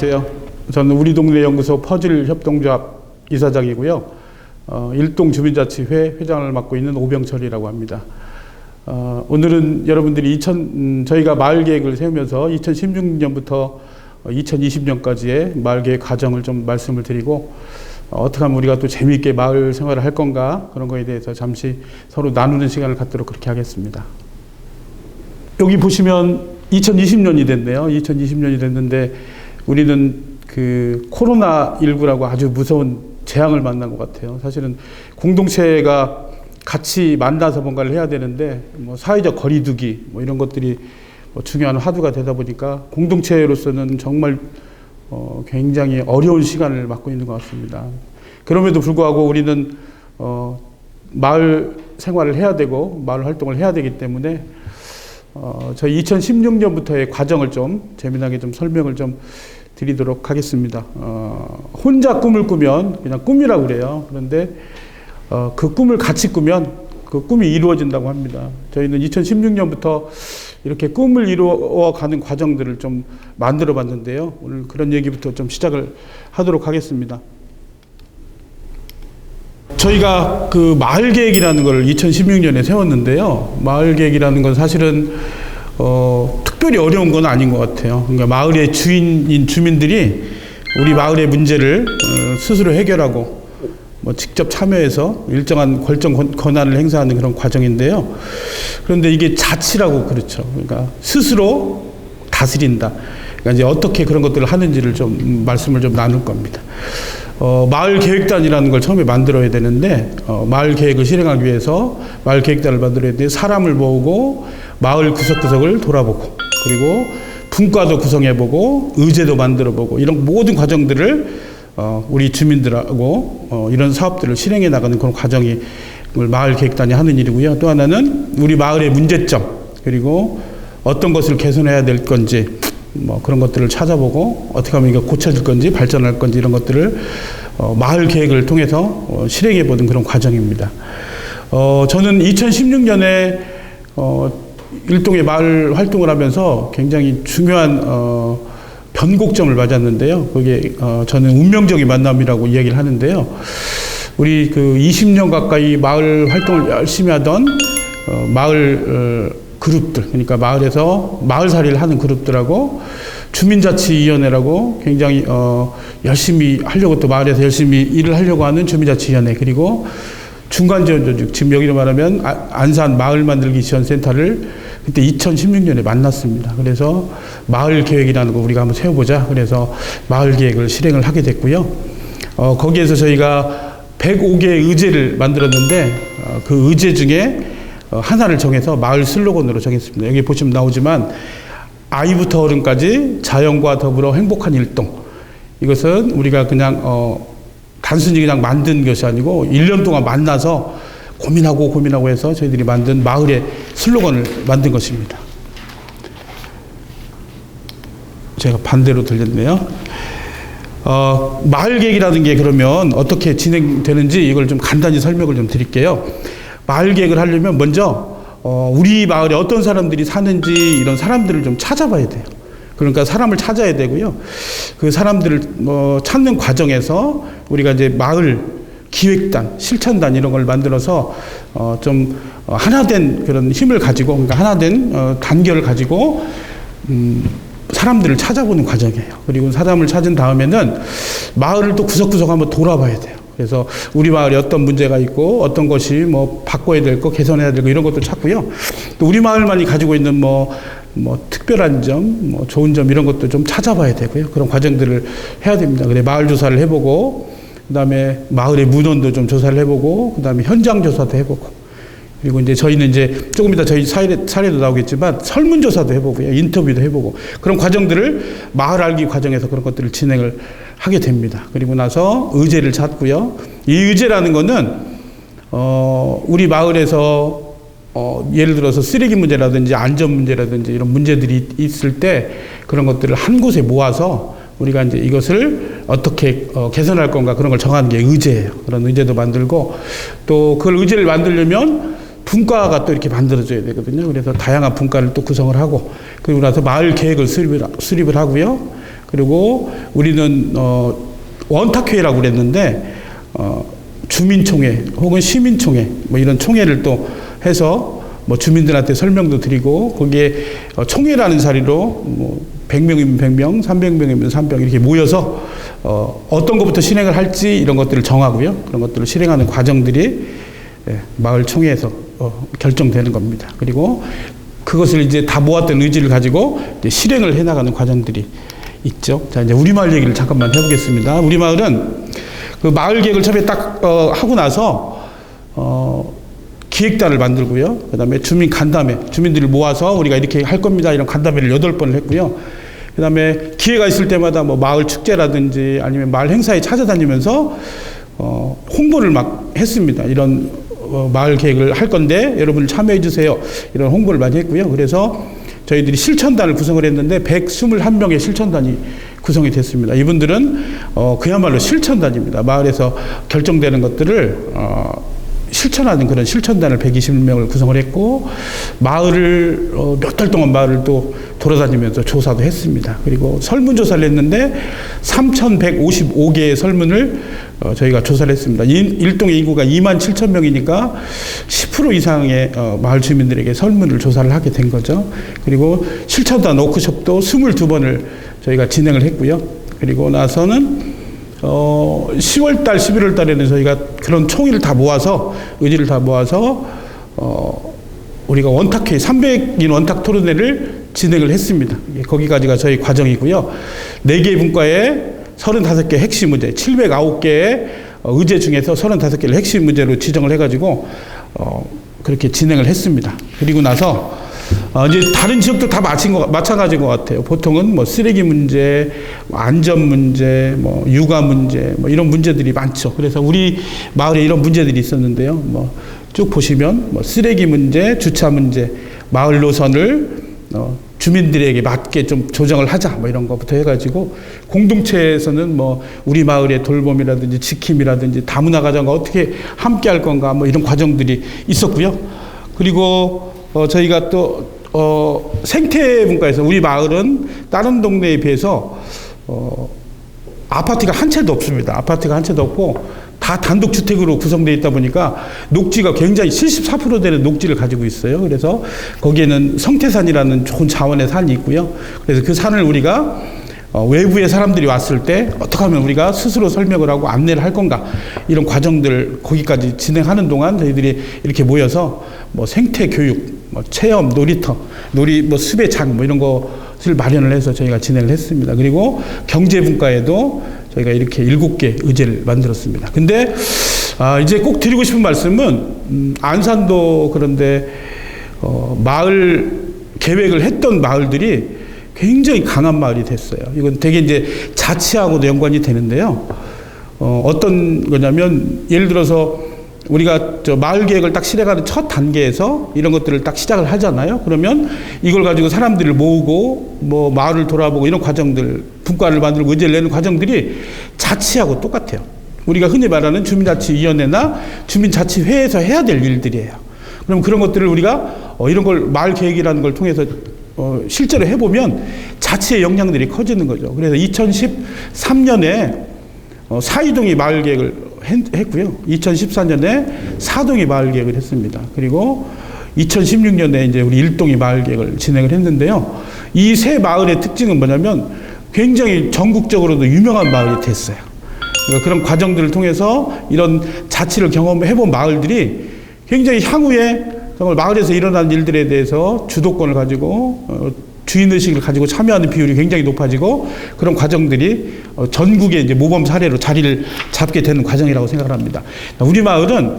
안녕하세요. 저는 우리 동네 연구소 퍼즐 협동조합 이사장이고요. 일동 주민자치회 회장을 맡고 있는 오병철이라고 합니다. 오늘은 여러분들이 저희가 마을 계획을 세우면서 2016년부터 2020년까지의 마을 계획 과정을 좀 말씀을 드리고, 어떻게 하면 우리가 또 재미있게 마을 생활을 할 건가, 그런 거에 대해서 잠시 서로 나누는 시간을 갖도록 그렇게 하겠습니다. 여기 보시면 2020년이 됐네요. 2020년이 됐는데 우리는 그 코로나19라고 아주 무서운 재앙을 만난 것 같아요. 사실은 공동체가 같이 만나서 뭔가를 해야 되는데 뭐 사회적 거리두기 뭐 이런 것들이 중요한 화두가 되다 보니까 공동체로서는 정말 굉장히 어려운 시간을 맞고 있는 것 같습니다. 그럼에도 불구하고 우리는 마을 생활을 해야 되고 마을 활동을 해야 되기 때문에 저희 2016년부터의 과정을 좀 재미나게 좀 설명을 좀 드리도록 하겠습니다. 혼자 꿈을 꾸면 그냥 꿈이라고 그래요. 그런데 그 꿈을 같이 꾸면 그 꿈이 이루어진다고 합니다. 저희는 2016년부터 이렇게 꿈을 이루어가는 과정들을 좀 만들어 봤는데요. 오늘 그런 얘기부터 좀 시작을 하도록 하겠습니다. 저희가 그 마을 계획이라는 걸 2016년에 세웠는데요. 마을 계획이라는 건 사실은 특별히 어려운 건 아닌 것 같아요. 그러니까 마을의 주인인 주민들이 우리 마을의 문제를 스스로 해결하고 뭐 직접 참여해서 일정한 결정 권한을 행사하는 그런 과정인데요. 그런데 이게 자치라고 그렇죠. 그러니까 스스로 다스린다. 그러니까 이제 어떻게 그런 것들을 하는지를 좀 말씀을 좀 나눌 겁니다. 마을 계획단이라는 걸 처음에 만들어야 되는데, 마을 계획을 실행하기 위해서 마을 계획단을 만들어야 되는데, 사람을 모으고 마을 구석구석을 돌아보고, 그리고 분과도 구성해보고, 의제도 만들어보고, 이런 모든 과정들을 우리 주민들하고 이런 사업들을 실행해 나가는 그런 과정이 마을 계획단이 하는 일이고요. 또 하나는 우리 마을의 문제점, 그리고 어떤 것을 개선해야 될 건지, 뭐 그런 것들을 찾아보고 어떻게 하면 이거 고쳐질 건지 발전할 건지 이런 것들을 마을 계획을 통해서 실행해 보는 그런 과정입니다. 저는 2016년에 일동의 마을 활동을 하면서 굉장히 중요한 변곡점을 맞았는데요. 그게 저는 운명적인 만남이라고 이야기를 하는데요. 우리 그 20년 가까이 마을 활동을 열심히 하던 마을 그룹들, 그러니까 마을에서 마을살이를 하는 그룹들하고 주민자치위원회라고 굉장히 열심히 하려고, 또 마을에서 열심히 일을 하려고 하는 주민자치위원회, 그리고 중간지원조직, 지금 여기로 말하면 안산 마을만들기지원센터를 그때 2016년에 만났습니다. 그래서 마을계획이라는 거 우리가 한번 세워보자. 그래서 마을계획을 실행을 하게 됐고요. 거기에서 저희가 105개의 의제를 만들었는데 그 의제 중에 하나를 정해서 마을 슬로건으로 정했습니다. 여기 보시면 나오지만 아이부터 어른까지 자연과 더불어 행복한 일동. 이것은 우리가 그냥 단순히 그냥 만든 것이 아니고 1년 동안 만나서 고민하고 해서 저희들이 만든 마을의 슬로건을 만든 것입니다. 제가 반대로 들렸네요. 마을 계획이라는 게 그러면 어떻게 진행되는지 이걸 좀 간단히 설명을 좀 드릴게요. 마을 계획을 하려면 먼저 우리 마을에 어떤 사람들이 사는지 이런 사람들을 좀 찾아봐야 돼요. 그러니까 사람을 찾아야 되고요. 그 사람들을 찾는 과정에서 우리가 이제 마을 기획단, 실천단 이런 걸 만들어서 좀 하나된 그런 힘을 가지고, 그러니까 하나된 단결을 가지고 사람들을 찾아보는 과정이에요. 그리고 사람을 찾은 다음에는 마을을 또 구석구석 한번 돌아봐야 돼요. 그래서 우리 마을에 어떤 문제가 있고 어떤 것이 뭐 바꿔야 될 거, 개선해야 될 거 이런 것도 찾고요. 또 우리 마을만이 가지고 있는 뭐 특별한 점, 뭐 좋은 점 이런 것도 좀 찾아봐야 되고요. 그런 과정들을 해야 됩니다. 그래 마을 조사를 해보고, 그다음에 마을의 문헌도 좀 조사를 해보고, 그다음에 현장 조사도 해보고, 그리고 이제 저희는 이제 조금 이따 저희 사례도 나오겠지만 설문조사도 해보고요, 인터뷰도 해보고, 그런 과정들을 마을 알기 과정에서 그런 것들을 진행을 하게 됩니다. 그리고 나서 의제를 찾고요. 이 의제라는 거는 우리 마을에서 예를 들어서 쓰레기 문제라든지 안전 문제라든지 이런 문제들이 있을 때 그런 것들을 한 곳에 모아서 우리가 이제 이것을 어떻게 개선할 건가 그런 걸 정하는 게 의제예요. 그런 의제도 만들고, 또 그걸 의제를 만들려면 분과가 또 이렇게 만들어져야 되거든요. 그래서 다양한 분과를 또 구성을 하고, 그리고 나서 마을 계획을 수립을 하고요. 그리고 우리는 원탁회라고 그랬는데 주민총회 혹은 시민총회 뭐 이런 총회를 또 해서 뭐 주민들한테 설명도 드리고 거기에 총회라는 자리로 뭐 100명이면 100명, 300명이면 300명 이렇게 모여서 어떤 것부터 실행을 할지 이런 것들을 정하고요. 그런 것들을 실행하는 과정들이 마을 총회에서 결정되는 겁니다. 그리고 그것을 이제 다 모았던 의지를 가지고 이제 실행을 해나가는 과정들이 있죠. 자, 이제 우리 마을 얘기를 잠깐만 해보겠습니다. 우리 마을은 그 마을 계획을 처음에 딱 하고 나서 기획단을 만들고요. 그 다음에 주민 간담회, 주민들을 모아서 우리가 이렇게 할 겁니다. 이런 간담회를 8번을 했고요. 그 다음에 기회가 있을 때마다 뭐 마을 축제라든지 아니면 마을 행사에 찾아다니면서 홍보를 막 했습니다. 이런 마을 계획을 할 건데 여러분 참여해 주세요. 이런 홍보를 많이 했고요. 그래서 저희들이 실천단을 구성을 했는데 121명의 실천단이 구성이 됐습니다. 이분들은 그야말로 실천단입니다. 마을에서 결정되는 것들을 실천하는 그런 실천단을 121명을 구성을 했고 마을을 몇 달 동안 마을을 또 돌아다니면서 조사도 했습니다. 그리고 설문조사를 했는데 3,155개의 설문을 저희가 조사를 했습니다. 일동의 인구가 27,000명이니까 10% 이상의 마을 주민들에게 설문을 조사를 하게 된 거죠. 그리고 실천단 워크숍도 22번을 저희가 진행을 했고요. 그리고 나서는 10월달, 11월달에는 저희가 그런 총의를 다 모아서 의지를 다 모아서 우리가 원탁회 300인 원탁 토론회를 진행을 했습니다. 거기까지가 저희 과정이고요. 4개의 분과에 35개 핵심 문제, 709개의 의제 중에서 35개를 핵심 문제로 지정을 해가지고 그렇게 진행을 했습니다. 그리고 나서 이제 다른 지역도 다 마찬가지인 것 같아요. 보통은 뭐 쓰레기 문제, 안전 문제, 뭐 육아 문제, 뭐 이런 문제들이 많죠. 그래서 우리 마을에 이런 문제들이 있었는데요. 뭐 쭉 보시면 뭐 쓰레기 문제, 주차 문제, 마을 노선을 주민들에게 맞게 좀 조정을 하자, 뭐 이런 것부터 해가지고 공동체에서는 뭐 우리 마을의 돌봄이라든지 지킴이라든지 다문화 가정과 어떻게 함께 할 건가, 뭐 이런 과정들이 있었고요. 그리고 저희가 또 생태분과에서 우리 마을은 다른 동네에 비해서 아파트가 한 채도 없습니다. 아파트가 한 채도 없고 다 단독주택으로 구성되어 있다 보니까 녹지가 굉장히 74% 되는 녹지를 가지고 있어요. 그래서 거기에는 성태산이라는 좋은 자원의 산이 있고요. 그래서 그 산을 우리가 외부의 사람들이 왔을 때 어떻게 하면 우리가 스스로 설명을 하고 안내를 할 건가, 이런 과정들 거기까지 진행하는 동안 저희들이 이렇게 모여서 뭐 생태 교육, 뭐 체험, 놀이터, 뭐 습외장 뭐 이런 것을 마련을 해서 저희가 진행을 했습니다. 그리고 경제분과에도 저희가 이렇게 7개 의제를 만들었습니다. 근데 이제 꼭 드리고 싶은 말씀은 안산도 그런데 마을 계획을 했던 마을들이 굉장히 강한 마을이 됐어요. 이건 되게 이제 자치하고도 연관이 되는데요. 어떤 거냐면 예를 들어서 우리가 마을 계획을 딱 실행하는 첫 단계에서 이런 것들을 딱 시작을 하잖아요. 그러면 이걸 가지고 사람들을 모으고 뭐 마을을 돌아보고 이런 과정들, 분과를 만들고 의제를 내는 과정들이 자치하고 똑같아요. 우리가 흔히 말하는 주민자치위원회나 주민자치회에서 해야 될 일들이에요. 그럼 그런 것들을 우리가 이런 걸 마을 계획이라는 걸 통해서 실제로 해보면 자치의 역량들이 커지는 거죠. 그래서 2013년에 사이동이 마을 계획을 했고요. 2014년에 사동이 마을 계획을 했습니다. 그리고 2016년에 이제 우리 일동이 마을 계획을 진행을 했는데요. 이 세 마을의 특징은 뭐냐면 굉장히 전국적으로도 유명한 마을이 됐어요. 그러니까 그런 과정들을 통해서 이런 자치를 경험해본 마을들이 굉장히 향후에 정말 마을에서 일어나는 일들에 대해서 주도권을 가지고 주인의식을 가지고 참여하는 비율이 굉장히 높아지고 그런 과정들이 전국의 이제 모범 사례로 자리를 잡게 되는 과정이라고 생각을 합니다. 우리 마을은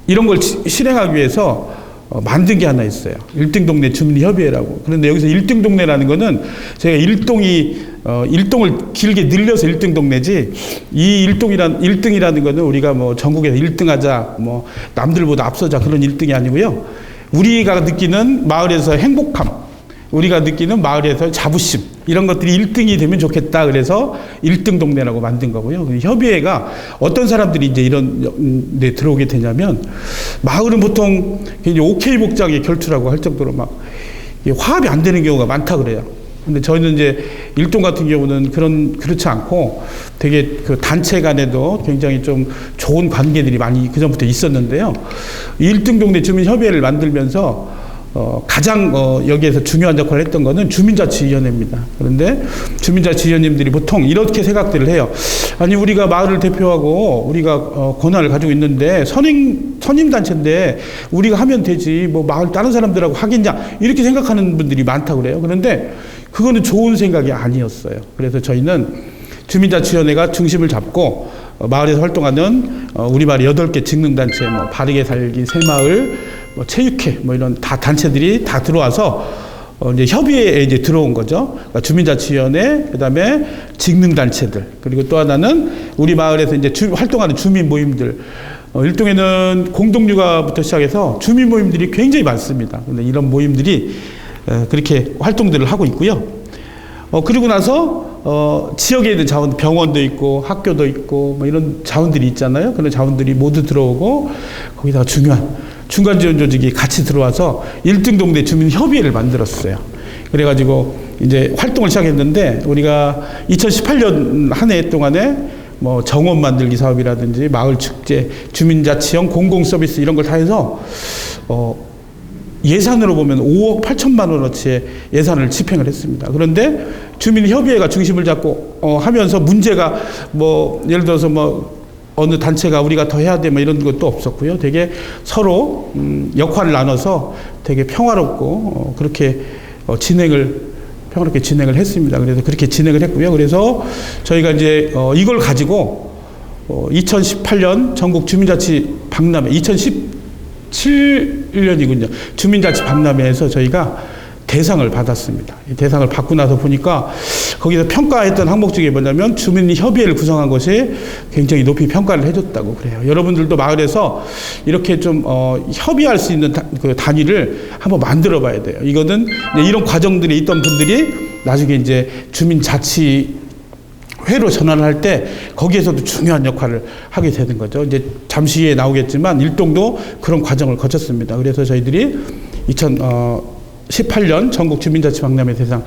이런 걸 실행하기 위해서 만든 게 하나 있어요. 1등 동네 주민협의회라고. 그런데 여기서 1등 동네라는 거는 제가 일동을 길게 늘려서 1등 동네지, 이 1등이라는 거는 우리가 뭐 전국에서 1등 하자, 뭐 남들보다 앞서자 그런 1등이 아니고요. 우리가 느끼는 마을에서 행복함, 우리가 느끼는 마을에서 자부심, 이런 것들이 1등이 되면 좋겠다. 그래서 1등 동네라고 만든 거고요. 협의회가 어떤 사람들이 이제 이런 데 들어오게 되냐면, 마을은 보통 OK 복장의 결투라고 할 정도로 막 화합이 안 되는 경우가 많다 그래요. 근데 저희는 이제 일동 같은 경우는 그렇지 않고 되게 그 단체 간에도 굉장히 좀 좋은 관계들이 많이 그전부터 있었는데요. 일등 동네 주민협의회를 만들면서 가장 여기에서 중요한 역할을 했던 것은 주민자치위원회입니다. 그런데 주민자치위원님들이 보통 이렇게 생각들을 해요. 아니 우리가 마을을 대표하고 우리가 권한을 가지고 있는데 선임단체인데 우리가 하면 되지 뭐 마을 다른 사람들하고 하겠냐 이렇게 생각하는 분들이 많다고 그래요. 그런데 그거는 좋은 생각이 아니었어요. 그래서 저희는 주민자치위원회가 중심을 잡고 마을에서 활동하는 우리 마을의 8개 직능단체, 뭐 바르게 살기 새마을, 뭐 체육회, 뭐 이런 다 단체들이 다 들어와서 이제 협의회에 이제 들어온 거죠. 그러니까 주민자치위원회, 그다음에 직능단체들, 그리고 또 하나는 우리 마을에서 이제 활동하는 주민 모임들. 일동에는 공동육아부터 시작해서 주민 모임들이 굉장히 많습니다. 근데 이런 모임들이 그렇게 활동들을 하고 있고요. 그리고 나서 지역에 있는 자원, 병원도 있고 학교도 있고 뭐 이런 자원들이 있잖아요. 그런 자원들이 모두 들어오고 거기다가 중요한 중간 지원 조직이 같이 들어와서 1등 동네 주민협의회를 만들었어요. 그래가지고 이제 활동을 시작했는데 우리가 2018년 한 해 동안에 뭐 정원 만들기 사업이라든지 마을 축제, 주민자치형 공공 서비스 이런 걸 다 해서 예산으로 보면 5억 8천만 원어치의 예산을 집행을 했습니다. 그런데 주민협의회가 중심을 잡고 하면서 문제가 뭐 예를 들어서 뭐 어느 단체가 우리가 더 해야 돼 뭐 이런 것도 없었고요. 되게 서로 역할을 나눠서 되게 평화롭고 그렇게 평화롭게 진행을 했습니다. 그래서 그렇게 진행을 했고요. 그래서 저희가 이제 이걸 가지고 2018년 전국 주민자치 박람회 2017년이군요. 주민자치 박람회에서 저희가 대상을 받았습니다. 이 대상을 받고 나서 보니까 거기서 평가했던 항목 중에 뭐냐면 주민협의회를 구성한 것이 굉장히 높이 평가를 해줬다고 그래요. 여러분들도 마을에서 이렇게 좀 협의할 수 있는 그 단위를 한번 만들어 봐야 돼요. 이거는 이런 과정들이 있던 분들이 나중에 이제 주민자치 회로 전환을 할 때 거기에서도 중요한 역할을 하게 되는 거죠. 이제 잠시 후에 나오겠지만 일동도 그런 과정을 거쳤습니다. 그래서 저희들이 2018년 전국 주민자치 박람회 대상,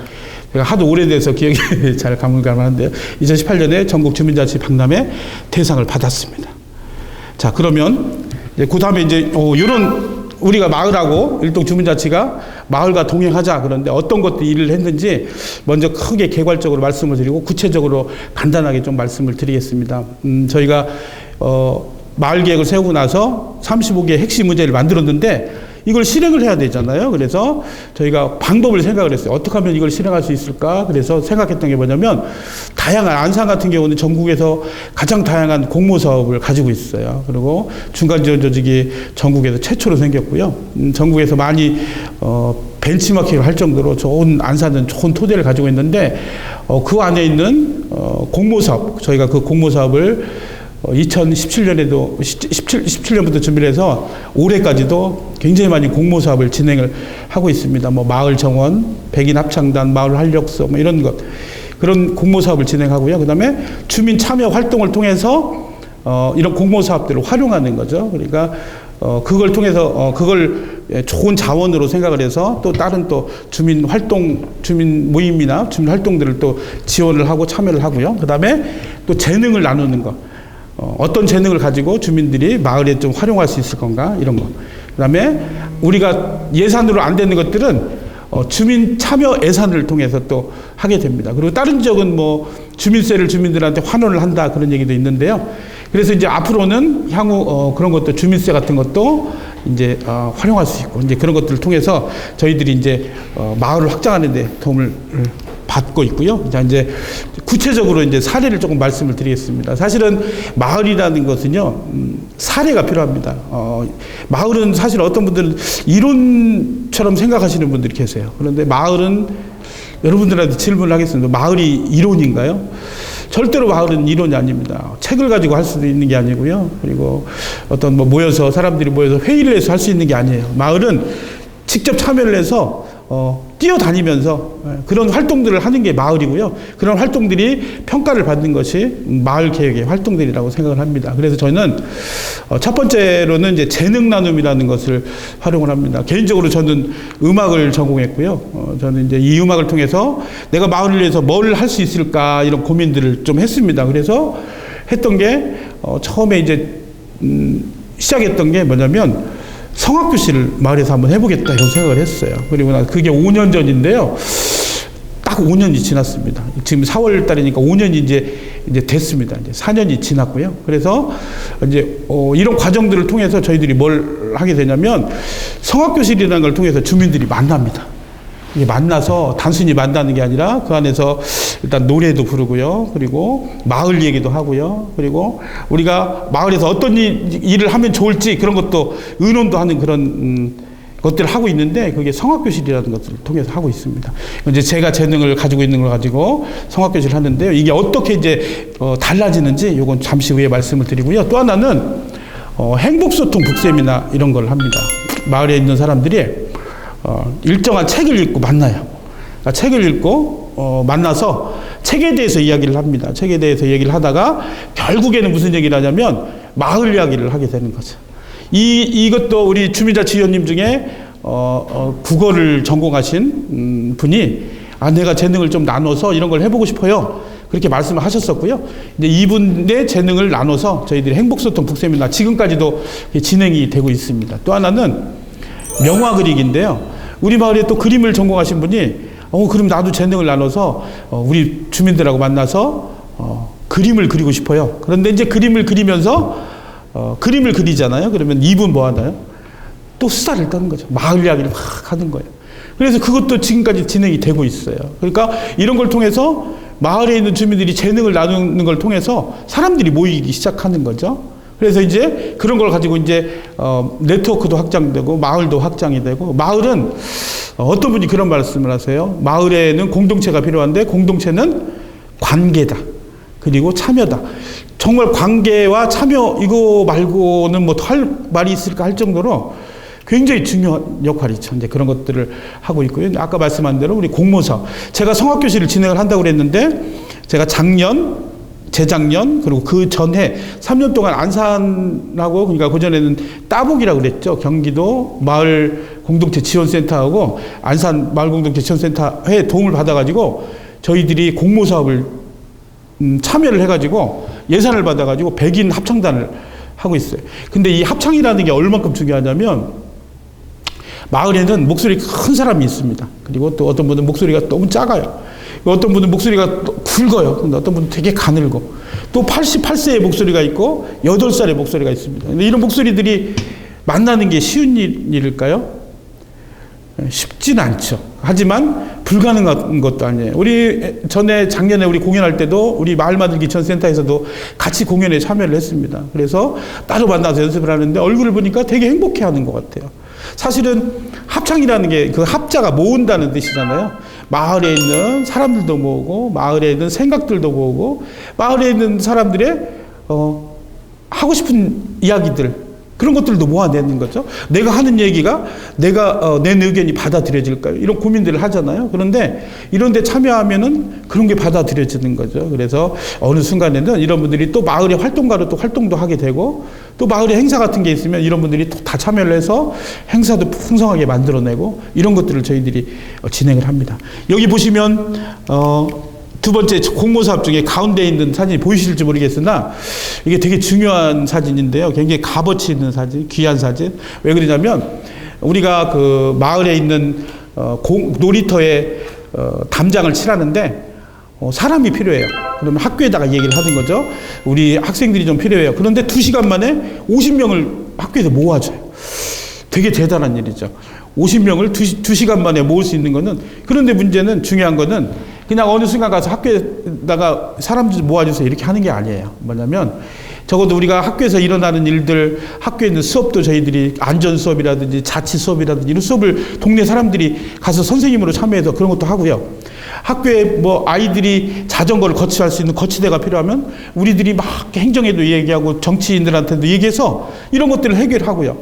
제가 하도 오래돼서 기억이 잘 가물가물한데요. 2018년에 전국 주민자치 박람회 대상을 받았습니다. 자, 그러면 이제 그 다음에 이제 이런 우리가 마을하고 일동 주민자치가 마을과 동행하자. 그런데 어떤 것들 일을 했는지 먼저 크게 개괄적으로 말씀을 드리고 구체적으로 간단하게 좀 말씀을 드리겠습니다. 저희가 마을 계획을 세우고 나서 35개의 핵심 문제를 만들었는데 이걸 실행을 해야 되잖아요. 그래서 저희가 방법을 생각을 했어요. 어떻게 하면 이걸 실행할 수 있을까? 그래서 생각했던 게 뭐냐면 다양한 안산 같은 경우는 전국에서 가장 다양한 공모 사업을 가지고 있어요. 그리고 중간 지원 조직이 전국에서 최초로 생겼고요. 전국에서 많이 벤치마킹을 할 정도로 좋은 안산은 좋은 토대를 가지고 있는데 그 안에 있는 공모 사업, 저희가 그 공모 사업을 2017년에도 17년부터 준비를 해서 올해까지도 굉장히 많이 공모 사업을 진행을 하고 있습니다. 뭐 마을 정원, 백인 합창단, 마을 활력소 뭐 이런 것 그런 공모 사업을 진행하고요. 그다음에 주민 참여 활동을 통해서 이런 공모 사업들을 활용하는 거죠. 그러니까 그걸 통해서 그걸 좋은 자원으로 생각을 해서 또 다른 또 주민 활동, 주민 모임이나 주민 활동들을 또 지원을 하고 참여를 하고요. 그다음에 또 재능을 나누는 거. 어떤 재능을 가지고 주민들이 마을에 좀 활용할 수 있을 건가 이런 거. 그다음에 우리가 예산으로 안 되는 것들은 주민 참여 예산을 통해서 또 하게 됩니다. 그리고 다른 지역은 뭐 주민세를 주민들한테 환원을 한다 그런 얘기도 있는데요. 그래서 이제 앞으로는 향후 그런 것도 주민세 같은 것도 이제 활용할 수 있고 이제 그런 것들을 통해서 저희들이 이제 마을을 확장하는 데 도움을 받고 있고요. 자, 이제 구체적으로 이제 사례를 조금 말씀을 드리겠습니다. 사실은 마을이라는 것은요, 사례가 필요합니다. 마을은 사실 어떤 분들은 이론처럼 생각하시는 분들이 계세요. 그런데 마을은 여러분들한테 질문을 하겠습니다. 마을이 이론인가요? 절대로 마을은 이론이 아닙니다. 책을 가지고 할 수도 있는 게 아니고요. 그리고 어떤 뭐 모여서 사람들이 모여서 회의를 해서 할 수 있는 게 아니에요. 마을은 직접 참여를 해서 뛰어다니면서 그런 활동들을 하는 게 마을이고요. 그런 활동들이 평가를 받는 것이 마을 개혁의 활동들이라고 생각을 합니다. 그래서 저는 첫 번째로는 이제 재능 나눔이라는 것을 활용을 합니다. 개인적으로 저는 음악을 전공했고요. 저는 이제 이 음악을 통해서 내가 마을을 위해서 뭘 할 수 있을까 이런 고민들을 좀 했습니다. 그래서 했던 게 처음에 이제 시작했던 게 뭐냐면 성악교실을 마을에서 한번 해보겠다 이런 생각을 했어요. 그리고 그게 5년 전인데요. 딱 5년이 지났습니다. 지금 4월 달이니까 5년이 이제 됐습니다. 이제 4년이 지났고요. 그래서 이제 이런 과정들을 통해서 저희들이 뭘 하게 되냐면 성악교실이라는 걸 통해서 주민들이 만납니다. 이게 만나서 단순히 만나는 게 아니라 그 안에서 일단 노래도 부르고요. 그리고 마을 얘기도 하고요. 그리고 우리가 마을에서 어떤 일을 하면 좋을지 그런 것도 의논도 하는 그런 것들을 하고 있는데 그게 성악교실이라는 것들을 통해서 하고 있습니다. 이제 제가 재능을 가지고 있는 걸 가지고 성악교실을 하는데요. 이게 어떻게 이제 달라지는지 이건 잠시 후에 말씀을 드리고요. 또 하나는 행복소통 북세미나 이런 걸 합니다. 마을에 있는 사람들이 일정한 책을 읽고 만나요. 그러니까 책을 읽고 만나서 책에 대해서 이야기를 합니다. 책에 대해서 얘기를 하다가 결국에는 무슨 얘기를 하냐면 마을 이야기를 하게 되는 거죠. 이것도 우리 주민자치위원님 중에 국어를 전공하신 분이 내가 재능을 좀 나눠서 이런 걸 해보고 싶어요. 그렇게 말씀을 하셨었고요. 이제 이분의 재능을 나눠서 저희들이 행복소통 북세미나 지금까지도 진행이 되고 있습니다. 또 하나는 명화 그리기인데요. 우리 마을에 또 그림을 전공하신 분이 그럼 나도 재능을 나눠서 우리 주민들하고 만나서 그림을 그리고 싶어요. 그런데 이제 그림을 그리면서 그림을 그리잖아요. 그러면 이분 뭐 하나요? 또 수다를 떠는 거죠. 마을 이야기를 막 하는 거예요. 그래서 그것도 지금까지 진행이 되고 있어요. 그러니까 이런 걸 통해서 마을에 있는 주민들이 재능을 나누는 걸 통해서 사람들이 모이기 시작하는 거죠. 그래서 이제 그런 걸 가지고 이제 네트워크도 확장되고 마을도 확장이 되고 마을은 어떤 분이 그런 말씀을 하세요. 마을에는 공동체가 필요한데 공동체는 관계다. 그리고 참여다. 정말 관계와 참여 이거 말고는 뭐 할 말이 있을까 할 정도로 굉장히 중요한 역할이죠. 이제 그런 것들을 하고 있고요. 아까 말씀한 대로 우리 공모사업. 제가 성악교실을 진행을 한다고 그랬는데 제가 재작년 그리고 그 전해 3년 동안 안산하고 그러니까 그전에는 따복이라고 그랬죠. 경기도 마을 공동체 지원센터하고 안산 마을 공동체 지원센터에 도움을 받아가지고 저희들이 공모사업을 참여를 해가지고 예산을 받아가지고 백인 합창단을 하고 있어요. 근데 이 합창이라는 게 얼만큼 중요하냐면 마을에는 목소리 큰 사람이 있습니다. 그리고 또 어떤 분은 목소리가 너무 작아요. 어떤 분은 목소리가 굵어요. 근데 어떤 분은 되게 가늘고 또 88세의 목소리가 있고 8살의 목소리가 있습니다. 근데 이런 목소리들이 만나는 게 쉬운 일일까요? 쉽진 않죠. 하지만 불가능한 것도 아니에요. 우리 작년에 우리 공연할 때도 우리 마을 만들기 전 센터에서도 같이 공연에 참여를 했습니다. 그래서 따로 만나서 연습을 하는데 얼굴을 보니까 되게 행복해 하는 것 같아요. 사실은 합창이라는 게 그 합자가 모은다는 뜻이잖아요. 마을에 있는 사람들도 모으고 마을에 있는 생각들도 모으고 마을에 있는 사람들의 하고 싶은 이야기들 그런 것들도 모아내는 거죠. 내가 하는 얘기가 내가 낸 의견이 받아들여질까요? 이런 고민들을 하잖아요. 그런데 이런 데 참여하면은 그런 게 받아들여지는 거죠. 그래서 어느 순간에는 이런 분들이 또 마을의 활동가로 또 활동도 하게 되고 또 마을에 행사 같은 게 있으면 이런 분들이 또 다 참여를 해서 행사도 풍성하게 만들어내고 이런 것들을 저희들이 진행을 합니다. 여기 보시면 두 번째 공모사업 중에 가운데 있는 사진이 보이실지 모르겠으나 이게 되게 중요한 사진인데요. 굉장히 값어치 있는 사진, 귀한 사진. 왜 그러냐면 우리가 그 마을에 있는 놀이터에 담장을 칠하는데 사람이 필요해요. 그러면 학교에다가 얘기를 하는 거죠. 우리 학생들이 좀 필요해요. 그런데 2시간 만에 50명을 학교에서 모아줘요. 되게 대단한 일이죠. 50명을 2시간 만에 모을 수 있는 거는 그런데 문제는 중요한 거는 그냥 어느 순간 가서 학교에다가 사람들 모아줘서 이렇게 하는 게 아니에요. 뭐냐면 적어도 우리가 학교에서 일어나는 일들, 학교에 있는 수업도 저희들이 안전 수업이라든지 자치 수업이라든지 이런 수업을 동네 사람들이 가서 선생님으로 참여해서 그런 것도 하고요. 학교에 뭐 아이들이 자전거를 거치할 수 있는 거치대가 필요하면 우리들이 막 행정에도 얘기하고 정치인들한테도 얘기해서 이런 것들을 해결하고요.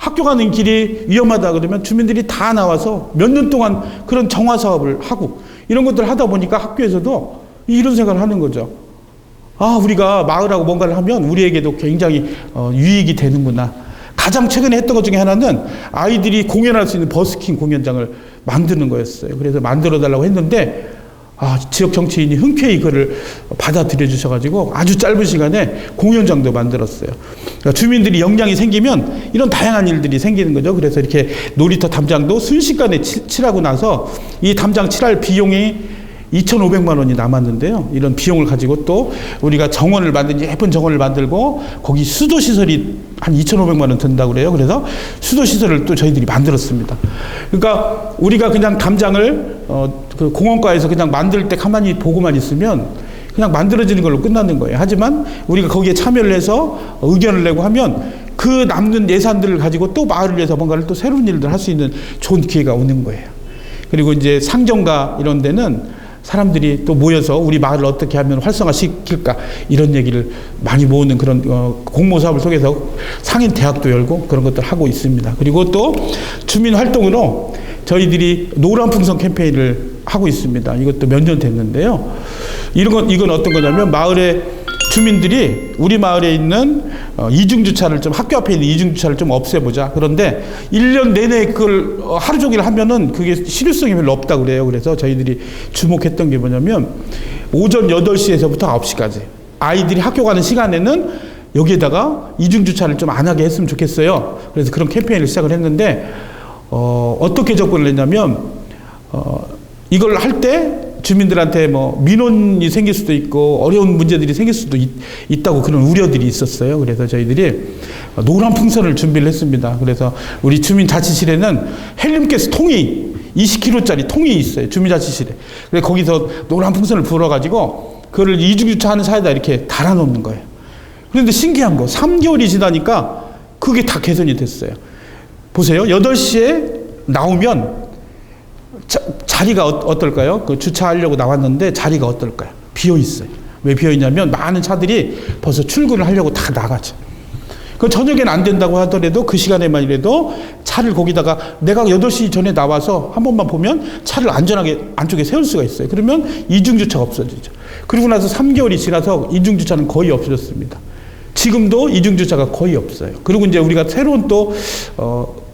학교 가는 길이 위험하다 그러면 주민들이 다 나와서 몇 년 동안 그런 정화 사업을 하고 이런 것들을 하다 보니까 학교에서도 이런 생각을 하는 거죠. 아, 우리가 마을하고 뭔가를 하면 우리에게도 굉장히 유익이 되는구나. 가장 최근에 했던 것 중에 하나는 아이들이 공연할 수 있는 버스킹 공연장을 만드는 거였어요. 그래서 만들어 달라고 했는데 지역 정치인이 흔쾌히 그걸 받아들여 주셔가지고 아주 짧은 시간에 공연장도 만들었어요. 그러니까 주민들이 역량이 생기면 이런 다양한 일들이 생기는 거죠. 그래서 이렇게 놀이터 담장도 순식간에 칠하고 나서 이 담장 칠할 비용이 2,500만 원이 남았는데요. 이런 비용을 가지고 또 우리가 정원을 만든지 예쁜 정원을 만들고 거기 수도시설이 한 2,500만 원 든다고 그래요. 그래서 수도시설을 또 저희들이 만들었습니다. 그러니까 우리가 그냥 담장을 그 공원가에서 그냥 만들 때 가만히 보고만 있으면 그냥 만들어지는 걸로 끝나는 거예요. 하지만 우리가 거기에 참여를 해서 의견을 내고 하면 그 남는 예산들을 가지고 또 마을을 위해서 뭔가를 또 새로운 일들을 할 수 있는 좋은 기회가 오는 거예요. 그리고 이제 상점가 이런 데는 사람들이 또 모여서 우리 마을을 어떻게 하면 활성화시킬까 이런 얘기를 많이 모으는 그런 공모 사업을 통해서 상인 대학도 열고 그런 것들 하고 있습니다. 그리고 또 주민 활동으로 저희들이 노란풍선 캠페인을 하고 있습니다. 이것도 몇 년 됐는데요. 이건 어떤 거냐면 마을에 주민들이 우리 마을에 있는 이중주차를 좀 학교 앞에 있는 이중주차를 좀 없애보자. 그런데 1년 내내 그걸 하루 종일 하면은 그게 실효성이 별로 없다고 그래요. 그래서 저희들이 주목했던 게 뭐냐면 오전 8시에서부터 9시까지 아이들이 학교 가는 시간에는 여기에다가 이중주차를 좀 안 하게 했으면 좋겠어요. 그래서 그런 캠페인을 시작을 했는데 어떻게 접근을 했냐면 이걸 할 때 주민들한테 뭐 민원이 생길 수도 있고 어려운 문제들이 생길 수도 있다고 그런 우려들이 있었어요. 그래서 저희들이 노란 풍선을 준비를 했습니다. 그래서 우리 주민자치실에는 헬륨가스 통이 20kg짜리 통이 있어요. 주민자치실에. 그래서 거기서 노란 풍선을 불어가지고 그거를 이중주차하는 사이에다 이렇게 달아놓는 거예요. 그런데 신기한 거 3개월이 지나니까 그게 다 개선이 됐어요. 보세요. 8시에 나오면 자리가 어떨까요? 그 주차하려고 나왔는데 자리가 어떨까요? 비어 있어요. 왜 비어 있냐면 많은 차들이 벌써 출근을 하려고 다 나가죠. 그 저녁에는 안 된다고 하더라도 그 시간에만이라도 차를 거기다가 내가 8시 전에 나와서 한 번만 보면 차를 안전하게 안쪽에 세울 수가 있어요. 그러면 이중주차가 없어지죠. 그리고 나서 3개월이 지나서 이중주차는 거의 없어졌습니다. 지금도 이중주차가 거의 없어요. 그리고 이제 우리가 새로운 또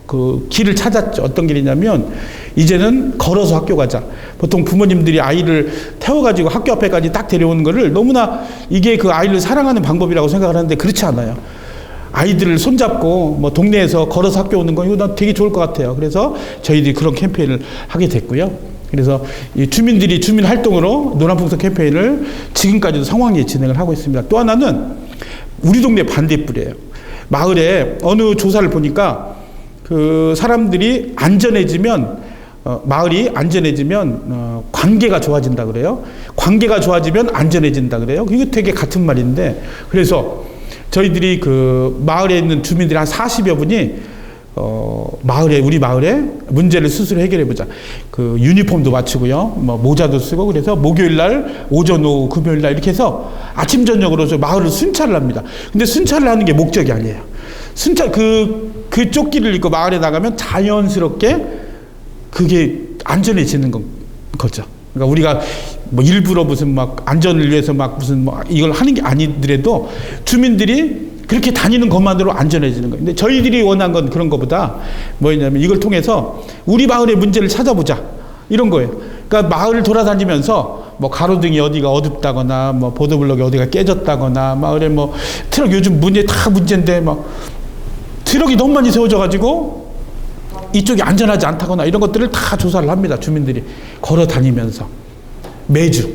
그 길을 찾았죠. 어떤 길이냐면 이제는 걸어서 학교 가자. 보통 부모님들이 아이를 태워가지고 학교 앞에까지 딱 데려오는 거를 너무나 이게 그 아이를 사랑하는 방법이라고 생각을 하는데 그렇지 않아요. 아이들을 손잡고 뭐 동네에서 걸어서 학교 오는 거 이거 난 되게 좋을 것 같아요. 그래서 저희들이 그런 캠페인을 하게 됐고요. 그래서 이 주민들이 주민 활동으로 노란풍선 캠페인을 지금까지도 성황리에 진행을 하고 있습니다. 또 하나는 우리 동네 반딧불이에요. 마을에 어느 조사를 보니까 그 사람들이 안전해지면 마을이 안전해지면 관계가 좋아진다 그래요. 관계가 좋아지면 안전해진다 그래요. 이거 되게 같은 말인데 그래서 저희들이 그 마을에 있는 주민들이 한 40여 분이 우리 마을에 문제를 스스로 해결해 보자. 그 유니폼도 맞추고요, 뭐 모자도 쓰고 그래서 목요일 날 오전 오후 금요일 날 이렇게 해서 아침 저녁으로 저 마을을 순찰을 합니다. 근데 순찰을 하는 게 목적이 아니에요. 순찰 그 조끼를 입고 마을에 나가면 자연스럽게 그게 안전해지는 거죠. 그러니까 우리가 뭐 일부러 무슨 막 안전을 위해서 막 무슨 뭐 이걸 하는 게 아니더라도 주민들이 그렇게 다니는 것만으로 안전해지는 거예요. 근데 저희들이 원한 건 그런 것보다 뭐였냐면 이걸 통해서 우리 마을의 문제를 찾아보자. 이런 거예요. 그러니까 마을을 돌아다니면서 뭐 가로등이 어디가 어둡다거나 뭐 보도블록이 어디가 깨졌다거나 마을에 뭐 트럭 요즘 다 문제인데 막 트럭이 너무 많이 세워져 가지고 이쪽이 안전하지 않다거나 이런 것들을 다 조사를 합니다. 주민들이 걸어 다니면서 매주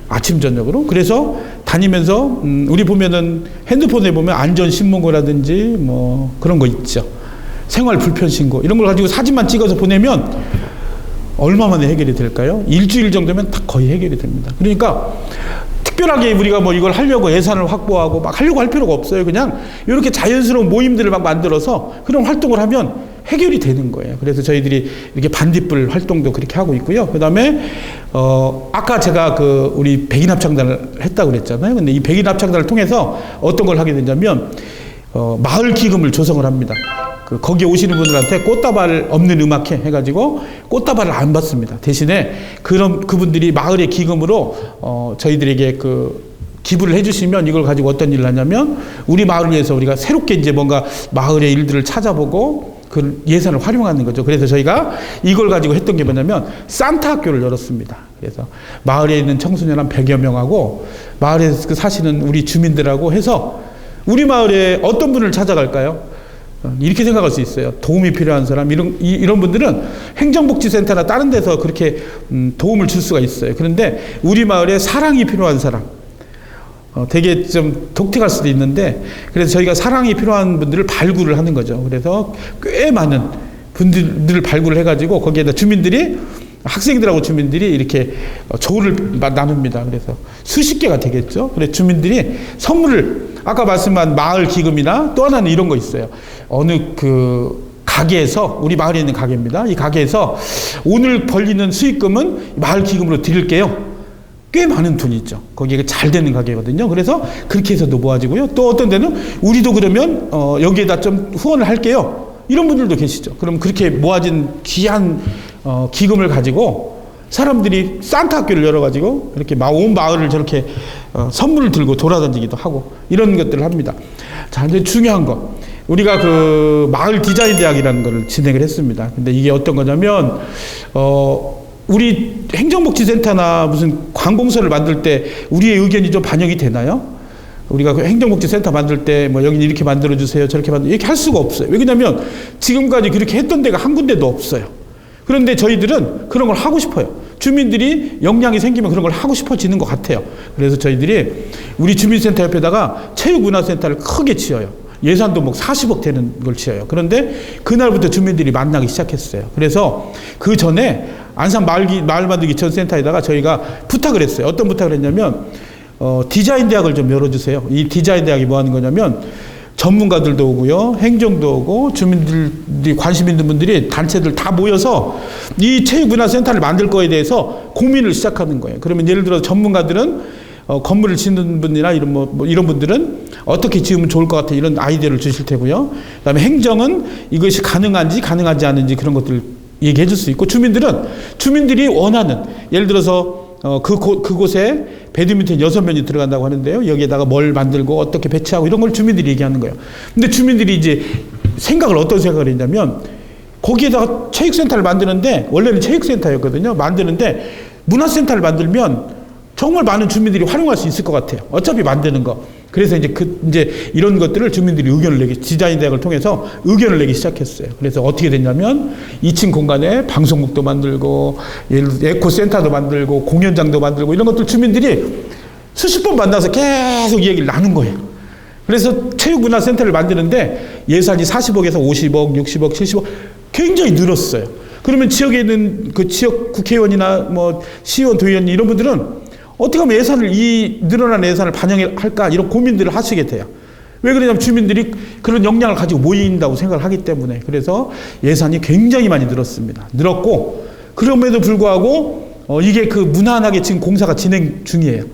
아침 저녁으로. 그래서 다니면서 우리 보면은 핸드폰에 보면 안전 신문고라든지 뭐 그런 거 있죠. 생활 불편 신고 이런 걸 가지고 사진만 찍어서 보내면 얼마 만에 해결이 될까요? 일주일 정도면 다 거의 해결이 됩니다. 그러니까 특별하게 우리가 뭐 이걸 하려고 예산을 확보하고 막 하려고 할 필요가 없어요. 그냥 이렇게 자연스러운 모임들을 막 만들어서 그런 활동을 하면 해결이 되는 거예요. 그래서 저희들이 이렇게 반딧불 활동도 그렇게 하고 있고요. 그 다음에 아까 제가 우리 백인 합창단을 했다고 그랬잖아요. 근데 이 백인 합창단을 통해서 어떤 걸 하게 되냐면 마을 기금을 조성을 합니다. 거기에 오시는 분들한테 꽃다발 없는 음악회 해가지고 꽃다발을 안 받습니다. 대신에 그분들이 마을의 기금으로 저희들에게 기부를 해주시면 이걸 가지고 어떤 일을 하냐면 우리 마을을 위해서 우리가 새롭게 이제 뭔가 마을의 일들을 찾아보고 그 예산을 활용하는 거죠. 그래서 저희가 이걸 가지고 했던 게 뭐냐면 산타 학교를 열었습니다. 그래서 마을에 있는 청소년 한 100여 명하고 마을에서 사시는 우리 주민들하고 해서 우리 마을에 어떤 분을 찾아갈까요? 이렇게 생각할 수 있어요. 도움이 필요한 사람, 이런 분들은 행정복지센터나 다른 데서 그렇게 도움을 줄 수가 있어요. 그런데 우리 마을에 사랑이 필요한 사람, 되게 좀 독특할 수도 있는데, 그래서 저희가 사랑이 필요한 분들을 발굴을 하는 거죠. 그래서 꽤 많은 분들을 발굴을 해가지고 거기에다 주민들이, 학생들하고 주민들이 이렇게 조를 나눕니다. 그래서 수십 개가 되겠죠. 그래서 주민들이 선물을, 아까 말씀한 마을 기금이나 또 하나는 이런 거 있어요. 어느 가게에서, 우리 마을에 있는 가게입니다. 이 가게에서 오늘 벌리는 수익금은 마을 기금으로 드릴게요. 꽤 많은 돈이 있죠. 거기가 잘 되는 가게거든요. 그래서 그렇게 해서도 모아지고요. 또 어떤 데는 우리도 그러면 여기에다 좀 후원을 할게요. 이런 분들도 계시죠. 그럼 그렇게 모아진 귀한 기금을 가지고 사람들이 산타 학교를 열어가지고 이렇게 온 마을을 저렇게 선물을 들고 돌아다니기도 하고 이런 것들을 합니다. 자, 이제 중요한 거. 우리가 마을 디자인 대학이라는 걸 진행을 했습니다. 근데 이게 어떤 거냐면, 우리 행정복지센터나 무슨 관공서를 만들 때 우리의 의견이 좀 반영이 되나요? 우리가 행정복지센터 만들 때 여기는 이렇게 만들어주세요. 저렇게 이렇게 할 수가 없어요. 왜냐면 지금까지 그렇게 했던 데가 한 군데도 없어요. 그런데 저희들은 그런 걸 하고 싶어요. 주민들이 역량이 생기면 그런 걸 하고 싶어지는 것 같아요. 그래서 저희들이 우리 주민센터 옆에다가 체육문화센터를 크게 지어요. 예산도 40억 되는 걸 지어요. 그런데 그날부터 주민들이 만나기 시작했어요. 그래서 그 전에 안산 마을 만들기 전 센터에다가 저희가 부탁을 했어요. 어떤 부탁을 했냐면, 디자인 대학을 좀 열어주세요. 이 디자인 대학이 뭐 하는 거냐면, 전문가들도 오고요, 행정도 오고, 주민들이 관심 있는 분들이 단체들 다 모여서 이 체육문화센터를 만들 거에 대해서 고민을 시작하는 거예요. 그러면 예를 들어 전문가들은 건물을 짓는 분이나 이런 분들은 어떻게 지으면 좋을 것 같아, 이런 아이디어를 주실 테고요. 그다음에 행정은 이것이 가능한지 가능하지 않은지 그런 것들을 얘기해 줄 수 있고, 주민들이 원하는, 예를 들어서 그곳에 배드민턴 6면이 들어간다고 하는데요. 여기에다가 뭘 만들고 어떻게 배치하고 이런 걸 주민들이 얘기하는 거예요. 근데 주민들이 이제 어떤 생각을 했냐면, 거기에다가 체육센터를 만드는데, 원래는 체육센터였거든요. 만드는데 문화센터를 만들면 정말 많은 주민들이 활용할 수 있을 것 같아요. 어차피 만드는 거. 그래서 이제 이런 것들을 주민들이 디자인 대학을 통해서 의견을 내기 시작했어요. 그래서 어떻게 됐냐면 2층 공간에 방송국도 만들고, 에코센터도 만들고, 공연장도 만들고, 이런 것들 주민들이 수십 번 만나서 계속 이 얘기를 나눈 거예요. 그래서 체육문화센터를 만드는데 예산이 40억에서 50억, 60억, 70억 굉장히 늘었어요. 그러면 지역에 있는 지역 국회의원이나 시의원, 도의원 이런 분들은 어떻게 하면 늘어난 예산을 반영할까, 이런 고민들을 하시게 돼요. 왜 그러냐면 주민들이 그런 역량을 가지고 모인다고 생각을 하기 때문에. 그래서 예산이 굉장히 많이 늘었고, 그럼에도 불구하고 이게 무난하게 지금 공사가 진행 중이에요.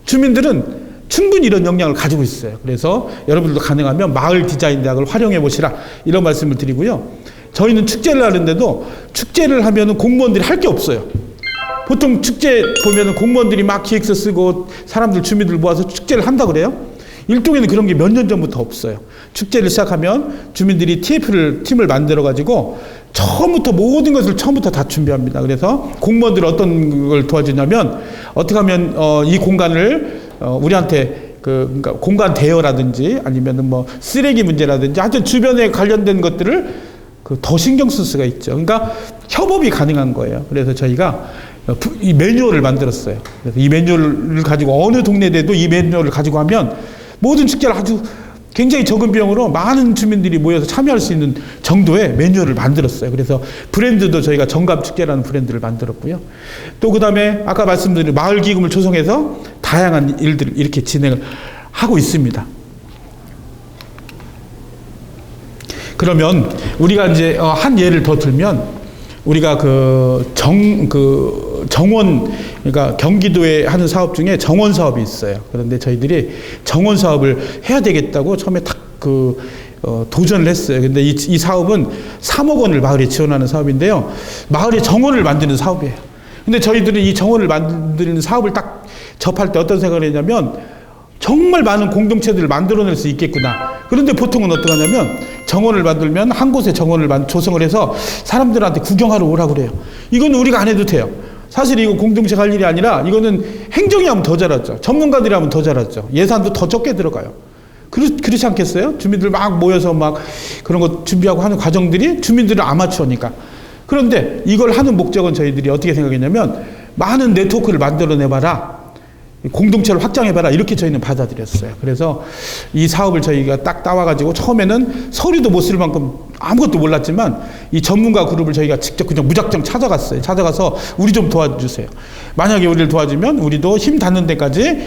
주민들은 충분히 이런 역량을 가지고 있어요. 그래서 여러분들도 가능하면 마을 디자인 대학을 활용해 보시라, 이런 말씀을 드리고요. 저희는 축제를 하는데도, 축제를 하면은 공무원들이 할 게 없어요. 보통 축제 보면은 공무원들이 막 기획서 쓰고 주민들 모아서 축제를 한다 그래요. 일동에는 그런 게 몇 년 전부터 없어요. 축제를 시작하면 주민들이 팀을 만들어가지고 모든 것을 처음부터 다 준비합니다. 그래서 공무원들이 어떤 걸 도와주냐면, 어떻게 하면 이 공간을 우리한테 그러니까 공간 대여라든지 아니면은 쓰레기 문제라든지 하여튼 주변에 관련된 것들을 더 신경 쓸 수가 있죠. 그러니까 협업이 가능한 거예요. 그래서 저희가 이 매뉴얼을 만들었어요. 그래서 이 매뉴얼을 가지고 어느 동네에도 이 매뉴얼을 가지고 하면 모든 축제를 아주 굉장히 적은 비용으로 많은 주민들이 모여서 참여할 수 있는 정도의 매뉴얼을 만들었어요. 그래서 브랜드도 저희가 정감축제라는 브랜드를 만들었고요. 또 그다음에 아까 말씀드린 마을 기금을 조성해서 다양한 일들을 이렇게 진행을 하고 있습니다. 그러면 우리가 이제 한 예를 더 들면, 우리가 정원, 그러니까 경기도에 하는 사업 중에 정원 사업이 있어요. 그런데 저희들이 정원 사업을 해야 되겠다고 처음에 도전을 했어요. 근데 이 사업은 3억 원을 마을에 지원하는 사업인데요. 마을에 정원을 만드는 사업이에요. 근데 저희들은 이 정원을 만드는 사업을 딱 접할 때 어떤 생각을 했냐면 정말 많은 공동체들을 만들어낼 수 있겠구나. 그런데 보통은 어떡하냐면 정원을 만들면 한 곳에 정원을 조성을 해서 사람들한테 구경하러 오라고 그래요. 이건 우리가 안 해도 돼요. 사실 이거 공동체가 할 일이 아니라 이거는 행정이 하면 더 잘하죠. 전문가들이 하면 더 잘하죠. 예산도 더 적게 들어가요. 그렇지 않겠어요? 주민들 막 모여서 막 그런 거 준비하고 하는 과정들이 주민들은 아마추어니까. 그런데 이걸 하는 목적은 저희들이 어떻게 생각했냐면 많은 네트워크를 만들어내봐라. 공동체를 확장해봐라. 이렇게 저희는 받아들였어요. 그래서 이 사업을 저희가 딱 따와가지고 처음에는 서류도 못 쓸 만큼 아무것도 몰랐지만 이 전문가 그룹을 저희가 직접 그냥 무작정 찾아갔어요. 찾아가서 우리 좀 도와주세요. 만약에 우리를 도와주면 우리도 힘 닿는 데까지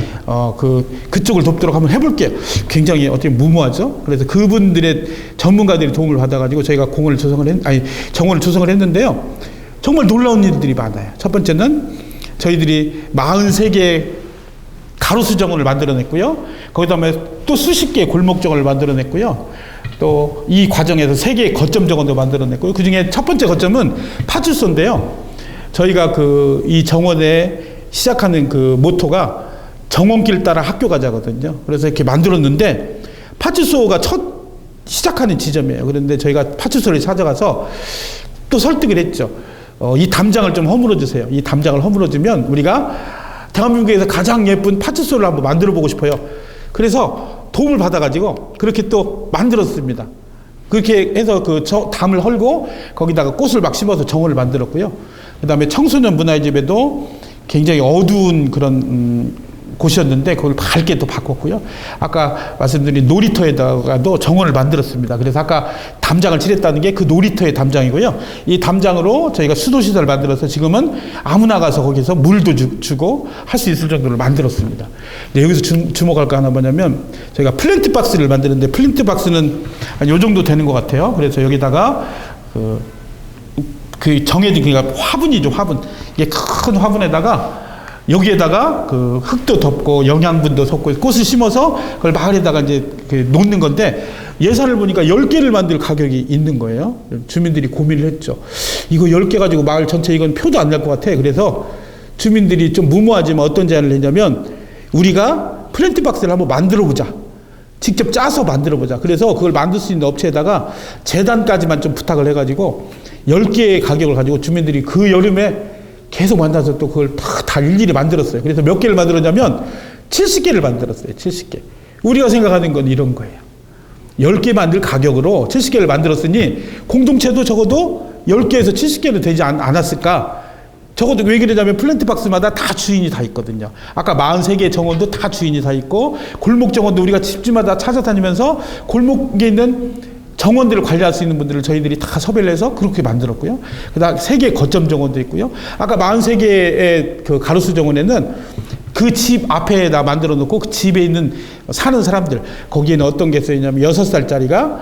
그쪽을 돕도록 한번 해볼게요. 굉장히 어떻게 무모하죠? 그래서 그분들의 전문가들의 도움을 받아가지고 저희가 정원을 조성을 했는데요. 정말 놀라운 일들이 많아요. 첫 번째는 저희들이 43개 가로수 정원을 만들어냈고요. 거기다음에 또 수십 개의 골목 정원을 만들어냈고요. 또 이 과정에서 3개의 거점 정원도 만들어냈고요. 그 중에 첫 번째 거점은 파출소인데요. 저희가 이 정원에 시작하는 그 모토가 정원길 따라 학교 가자거든요. 그래서 이렇게 만들었는데 파출소가 첫 시작하는 지점이에요. 그런데 저희가 파출소를 찾아가서 또 설득을 했죠. 이 담장을 좀 허물어 주세요. 이 담장을 허물어 주면 우리가 대한민국에서 가장 예쁜 파출소를 한번 만들어 보고 싶어요. 그래서 도움을 받아가지고 그렇게 또 만들었습니다. 그렇게 해서 담을 헐고 거기다가 꽃을 막 심어서 정원을 만들었고요. 그 다음에 청소년 문화의 집에도 굉장히 어두운 그런 곳이었는데 그걸 밝게 또 바꿨고요. 아까 말씀드린 놀이터에다가도 정원을 만들었습니다. 그래서 아까 담장을 칠했다는 게 그 놀이터의 담장이고요. 이 담장으로 저희가 수도시설을 만들어서 지금은 아무나 가서 거기서 물도 주고 할 수 있을 정도로 만들었습니다. 네, 여기서 주목할 거 하나 뭐냐면 저희가 플랜트 박스를 만드는데 플랜트 박스는 한 요 정도 되는 것 같아요. 그래서 여기다가 정해진 그러니까 화분이죠, 화분. 이게 큰 화분에다가 여기에다가 흙도 덮고 영양분도 섞고 꽃을 심어서 그걸 마을에다가 이제 놓는 건데 예산을 보니까 10개를 만들 가격이 있는 거예요. 주민들이 고민을 했죠. 이거 10개 가지고 마을 전체 이건 표도 안 날 것 같아. 그래서 주민들이 좀 무모하지만 어떤 제안을 했냐면 우리가 플랜트 박스를 한번 만들어 보자. 직접 짜서 만들어 보자. 그래서 그걸 만들 수 있는 업체에다가 재단까지만 좀 부탁을 해가지고 10개의 가격을 가지고 주민들이 그 여름에 계속 만나서 또 그걸 다 일일이 만들었어요. 그래서 몇 개를 만들었냐면 70개를 만들었어요. 70개. 우리가 생각하는 건 이런 거예요. 10개 만들 가격으로 70개를 만들었으니 공동체도 적어도 10개에서 70개는 되지 않았을까. 적어도 왜 그러냐면 플랜트 박스마다 다 주인이 다 있거든요. 아까 43개의 정원도 다 주인이 다 있고 골목 정원도 우리가 집집마다 찾아다니면서 골목에 있는 정원들을 관리할 수 있는 분들을 저희들이 다 섭외를 해서 그렇게 만들었고요. 그 다음 3개의 거점 정원도 있고요. 아까 43개의 그 가로수 정원에는 그 집 앞에다 만들어 놓고 그 집에 있는 사는 사람들, 거기에는 어떤 게 써있냐면 6살짜리가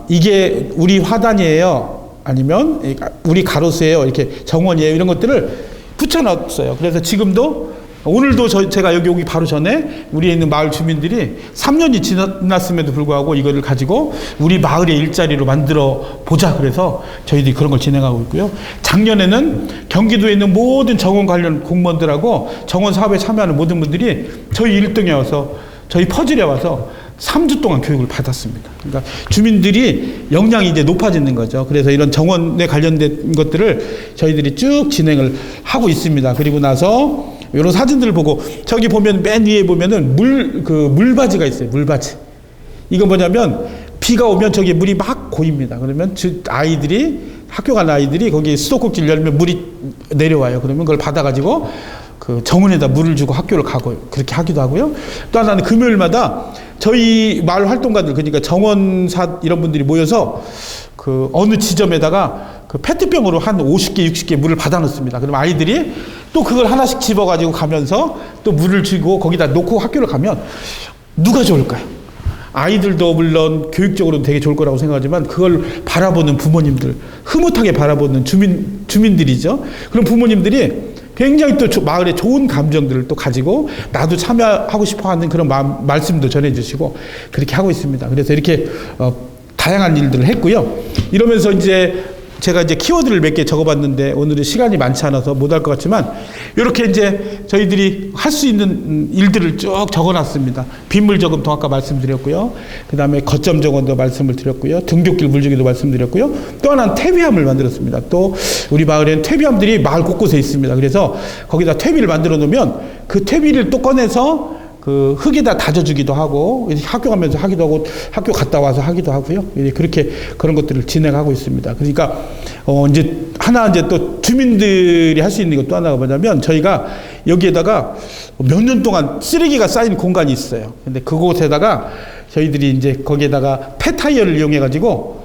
이게 우리 화단이에요. 아니면 우리 가로수예요. 이렇게 정원이에요. 이런 것들을 붙여놨어요. 그래서 지금도 오늘도 제가 여기 오기 바로 전에 우리에 있는 마을 주민들이 3년이 지났음에도 불구하고 이거를 가지고 우리 마을의 일자리로 만들어 보자. 그래서 저희들이 그런 걸 진행하고 있고요. 작년에는 경기도에 있는 모든 정원 관련 공무원들하고 정원 사업에 참여하는 모든 분들이 저희 1등에 와서 저희 퍼즐에 와서 3주 동안 교육을 받았습니다. 그러니까 주민들이 역량이 이제 높아지는 거죠. 그래서 이런 정원에 관련된 것들을 저희들이 쭉 진행을 하고 있습니다. 그리고 나서 이런 사진들을 보고 저기 보면 맨 위에 보면은 물바지가 있어요. 물바지. 이거 뭐냐면 비가 오면 저기 물이 막 고입니다. 그러면 학교 간 아이들이 거기 수도꼭지를 열면 물이 내려와요. 그러면 그걸 받아가지고 그 정원에다 물을 주고 학교를 가고 그렇게 하기도 하고요. 또 하나는 금요일마다 저희 마을 활동가들 그러니까 정원사 이런 분들이 모여서 그 어느 지점에다가 그 페트병으로 한 50개, 60개 물을 받아 놓습니다. 그럼 아이들이 또 그걸 하나씩 집어가지고 가면서 또 물을 주고 거기다 놓고 학교를 가면 누가 좋을까요? 아이들도 물론 교육적으로는 되게 좋을 거라고 생각하지만 그걸 바라보는 부모님들, 흐뭇하게 바라보는 주민들이죠. 그럼 부모님들이 굉장히 또 마을에 좋은 감정들을 또 가지고 나도 참여하고 싶어 하는 그런 말씀도 전해주시고 그렇게 하고 있습니다. 그래서 이렇게 다양한 일들을 했고요. 이러면서 이제 제가 이제 키워드를 몇 개 적어봤는데 오늘은 시간이 많지 않아서 못 할 것 같지만 이렇게 이제 저희들이 할 수 있는 일들을 쭉 적어놨습니다. 빗물 저금통 아까 말씀드렸고요. 그 다음에 거점 정원도 말씀을 드렸고요. 등굣길 물주기도 말씀드렸고요. 또 하나는 퇴비함을 만들었습니다. 또 우리 마을에는 퇴비함들이 마을 곳곳에 있습니다. 그래서 거기다 퇴비를 만들어 놓으면 그 퇴비를 또 꺼내서 그 흙에다 다져주기도 하고 학교 가면서 하기도 하고 학교 갔다 와서 하기도 하고요. 그렇게 그런 것들을 진행하고 있습니다. 그러니까 이제 하나 이제 또 주민들이 할 수 있는 것 또 하나가 뭐냐면 저희가 여기에다가 몇 년 동안 쓰레기가 쌓인 공간이 있어요. 근데 그곳에다가 저희들이 이제 거기에다가 폐타이어를 이용해 가지고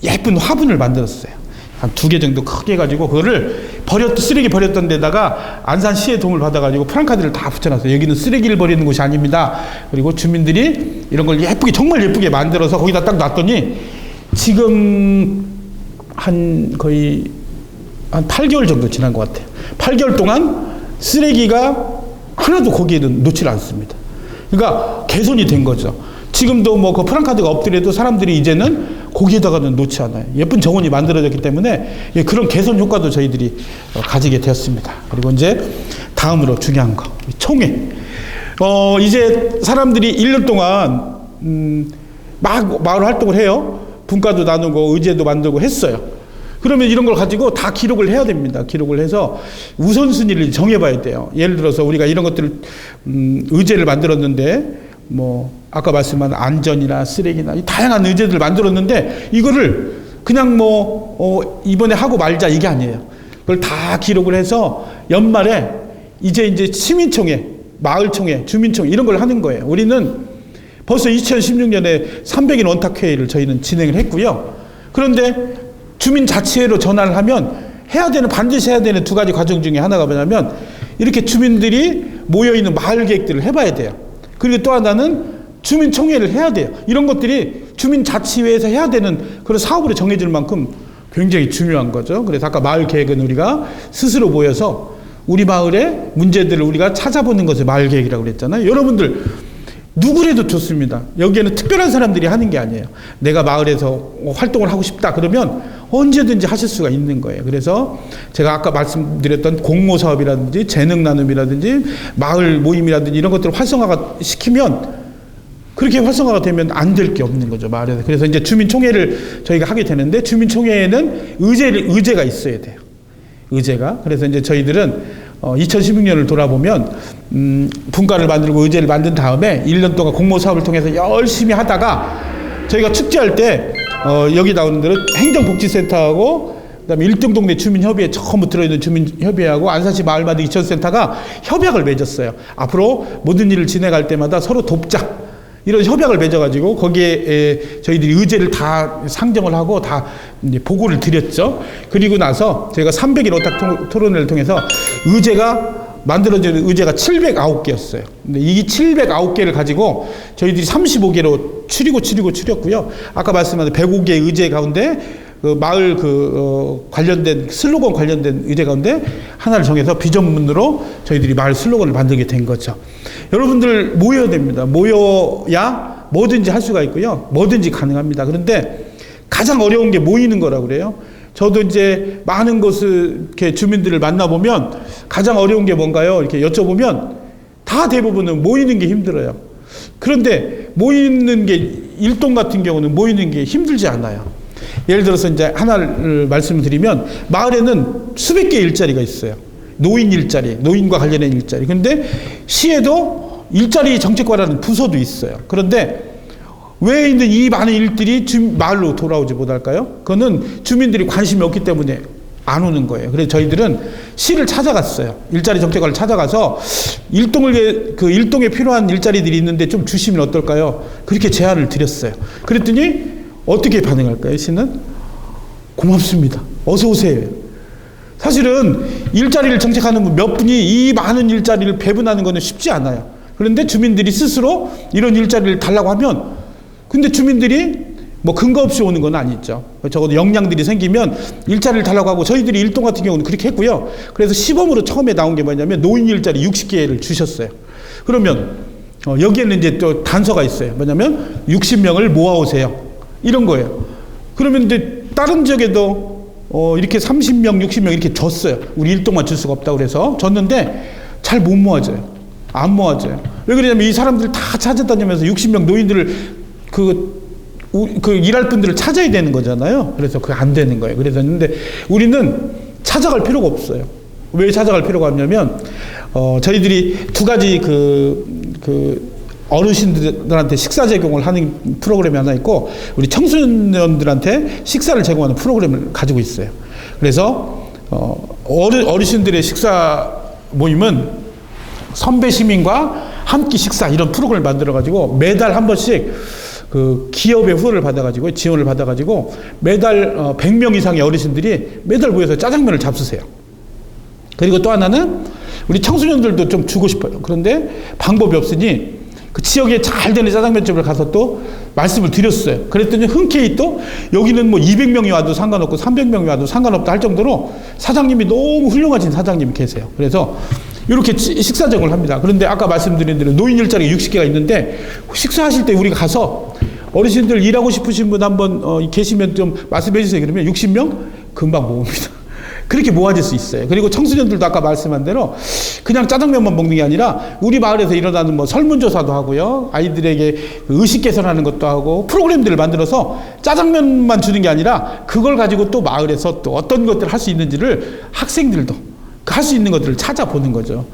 예쁜 화분을 만들었어요. 한 2개 정도 크게 해가지고 그거를 쓰레기 버렸던 데다가 안산시의 도움을 받아가지고 프랑카드를 다 붙여놨어요. 여기는 쓰레기를 버리는 곳이 아닙니다. 그리고 주민들이 이런 걸 예쁘게 정말 예쁘게 만들어서 거기다 딱 놨더니 지금 거의 한 8개월 정도 지난 것 같아요. 8개월 동안 쓰레기가 하나도 거기에는 놓질 않습니다. 그러니까 개선이 된 거죠. 지금도 뭐 그 프랑카드가 없더라도 사람들이 이제는 거기에다가는 놓지 않아요. 예쁜 정원이 만들어졌기 때문에 그런 개선 효과도 저희들이 가지게 되었습니다. 그리고 이제 다음으로 중요한 거, 총회. 이제 사람들이 1년 동안 막 마을 활동을 해요. 분과도 나누고 의제도 만들고 했어요. 그러면 이런 걸 가지고 다 기록을 해야 됩니다. 기록을 해서 우선순위를 정해봐야 돼요. 예를 들어서 우리가 이런 것들을 의제를 만들었는데 뭐 아까 말씀한 안전이나 쓰레기나 다양한 의제들을 만들었는데 이거를 그냥 뭐 이번에 하고 말자 이게 아니에요. 그걸 다 기록을 해서 연말에 이제 시민총회, 마을총회, 주민총회 이런 걸 하는 거예요. 우리는 벌써 2016년에 300인 원탁회의를 저희는 진행을 했고요. 그런데 주민자치회로 전환을 하면 반드시 해야 되는 2가지 과정 중에 하나가 뭐냐면 이렇게 주민들이 모여있는 마을 계획들을 해봐야 돼요. 그리고 또 하나는 주민총회를 해야 돼요. 이런 것들이 주민자치회에서 해야 되는 그런 사업으로 정해질 만큼 굉장히 중요한 거죠. 그래서 아까 마을 계획은 우리가 스스로 모여서 우리 마을의 문제들을 우리가 찾아보는 것을 마을 계획이라고 그랬잖아요. 여러분들 누구래도 좋습니다. 여기에는 특별한 사람들이 하는 게 아니에요. 내가 마을에서 활동을 하고 싶다 그러면 언제든지 하실 수가 있는 거예요. 그래서 제가 아까 말씀드렸던 공모 사업이라든지 재능 나눔이라든지 마을 모임이라든지 이런 것들을 활성화가 시키면 그렇게 활성화가 되면 안 될 게 없는 거죠, 마을에서. 그래서 이제 주민총회를 저희가 하게 되는데 주민총회에는 의제가 있어야 돼요. 의제가. 그래서 이제 저희들은 2016년을 돌아보면 분과를 만들고 의제를 만든 다음에 1년 동안 공모 사업을 통해서 열심히 하다가 저희가 축제할 때 여기 나오는 데는 행정복지센터하고 그다음에 1등 동네 주민협의회 전부 들어있는 주민협의회하고 안산시 마을만들기 지원센터가 협약을 맺었어요. 앞으로 모든 일을 진행할 때마다 서로 돕자. 이런 협약을 맺어가지고 거기에 저희들이 의제를 다 상정을 하고 다 이제 보고를 드렸죠. 그리고 나서 저희가 300일 오탁 토론회를 통해서 만들어진 의제가 709개였어요. 근데 이 709개를 가지고 저희들이 35개로 추렸고요. 아까 말씀하신 105개 의제 가운데 그 마을 관련된 슬로건 관련된 의제 가운데 하나를 정해서 비전문으로 저희들이 마을 슬로건을 만들게 된 거죠. 여러분들 모여야 됩니다. 모여야 뭐든지 할 수가 있고요. 뭐든지 가능합니다. 그런데 가장 어려운 게 모이는 거라고 그래요. 저도 이제 많은 곳을 이렇게 주민들을 만나보면 가장 어려운 게 뭔가요? 이렇게 여쭤보면 다 대부분은 모이는 게 힘들어요. 그런데 모이는 게 일동 같은 경우는 모이는 게 힘들지 않아요. 예를 들어서 이제 하나를 말씀드리면 마을에는 수백 개의 일자리가 있어요. 노인 일자리, 노인과 관련된 일자리. 그런데 시에도 일자리 정책과라는 부서도 있어요. 그런데 왜 있는 이 많은 일들이 마을로 돌아오지 못할까요? 그거는 주민들이 관심이 없기 때문에 안 오는 거예요. 그래서 저희들은 시를 찾아갔어요. 일자리 정책과를 찾아가서 일동에 필요한 일자리들이 있는데 좀 주시면 어떨까요? 그렇게 제안을 드렸어요. 그랬더니 어떻게 반응할까요? 시는 고맙습니다. 어서 오세요. 사실은 일자리를 정책하는 몇 분이 이 많은 일자리를 배분하는 것은 쉽지 않아요. 그런데 주민들이 스스로 이런 일자리를 달라고 하면 근데 주민들이 뭐 근거 없이 오는 건 아니죠. 적어도 역량들이 생기면 일자리를 달라고 하고 저희들이 일동 같은 경우는 그렇게 했고요. 그래서 시범으로 처음에 나온 게 뭐냐면 노인 일자리 60개를 주셨어요. 그러면 여기에는 이제 또 단서가 있어요. 뭐냐면 60명을 모아오세요. 이런 거예요. 그러면 이제 다른 지역에도 이렇게 30명, 60명 이렇게 줬어요. 우리 일동만 줄 수가 없다고 그래서 줬는데 잘 못 모아져요. 안 모아져요. 왜 그러냐면 이 사람들 다 찾아다니면서 60명 노인들을 그 일할 분들을 찾아야 되는 거잖아요. 그래서 그게 안 되는 거예요. 그래서 근데 우리는 찾아갈 필요가 없어요. 왜 찾아갈 필요가 없냐면 저희들이 두 가지 어르신들한테 식사 제공을 하는 프로그램이 하나 있고 우리 청소년들한테 식사를 제공하는 프로그램을 가지고 있어요. 그래서 어르신들의 식사 모임은 선배 시민과 한 끼 식사 이런 프로그램을 만들어 가지고 매달 한 번씩 그 기업의 후원을 받아가지고 지원을 받아가지고 매달 100명 이상의 어르신들이 매달 모여서 짜장면을 잡수세요. 그리고 또 하나는 우리 청소년들도 좀 주고 싶어요. 그런데 방법이 없으니 그 지역에 잘 되는 짜장면집을 가서 또 말씀을 드렸어요. 그랬더니 흔쾌히 또 여기는 뭐 200명이 와도 상관없고 300명이 와도 상관없다 할 정도로 사장님이 너무 훌륭하신 사장님이 계세요. 그래서 이렇게 식사 제공을 합니다. 그런데 아까 말씀드린 대로 노인 일자리 60개가 있는데 식사하실 때 우리가 가서 어르신들 일하고 싶으신 분 한번 계시면 좀 말씀해 주세요. 그러면 60명 금방 모읍니다. 그렇게 모아질 수 있어요. 그리고 청소년들도 아까 말씀한 대로 그냥 짜장면만 먹는 게 아니라 우리 마을에서 일어나는 뭐 설문조사도 하고요. 아이들에게 의식 개선하는 것도 하고 프로그램들을 만들어서 짜장면만 주는 게 아니라 그걸 가지고 또 마을에서 또 어떤 것들을 할 수 있는지를 학생들도 할 수 있는 것들을 찾아보는 거죠.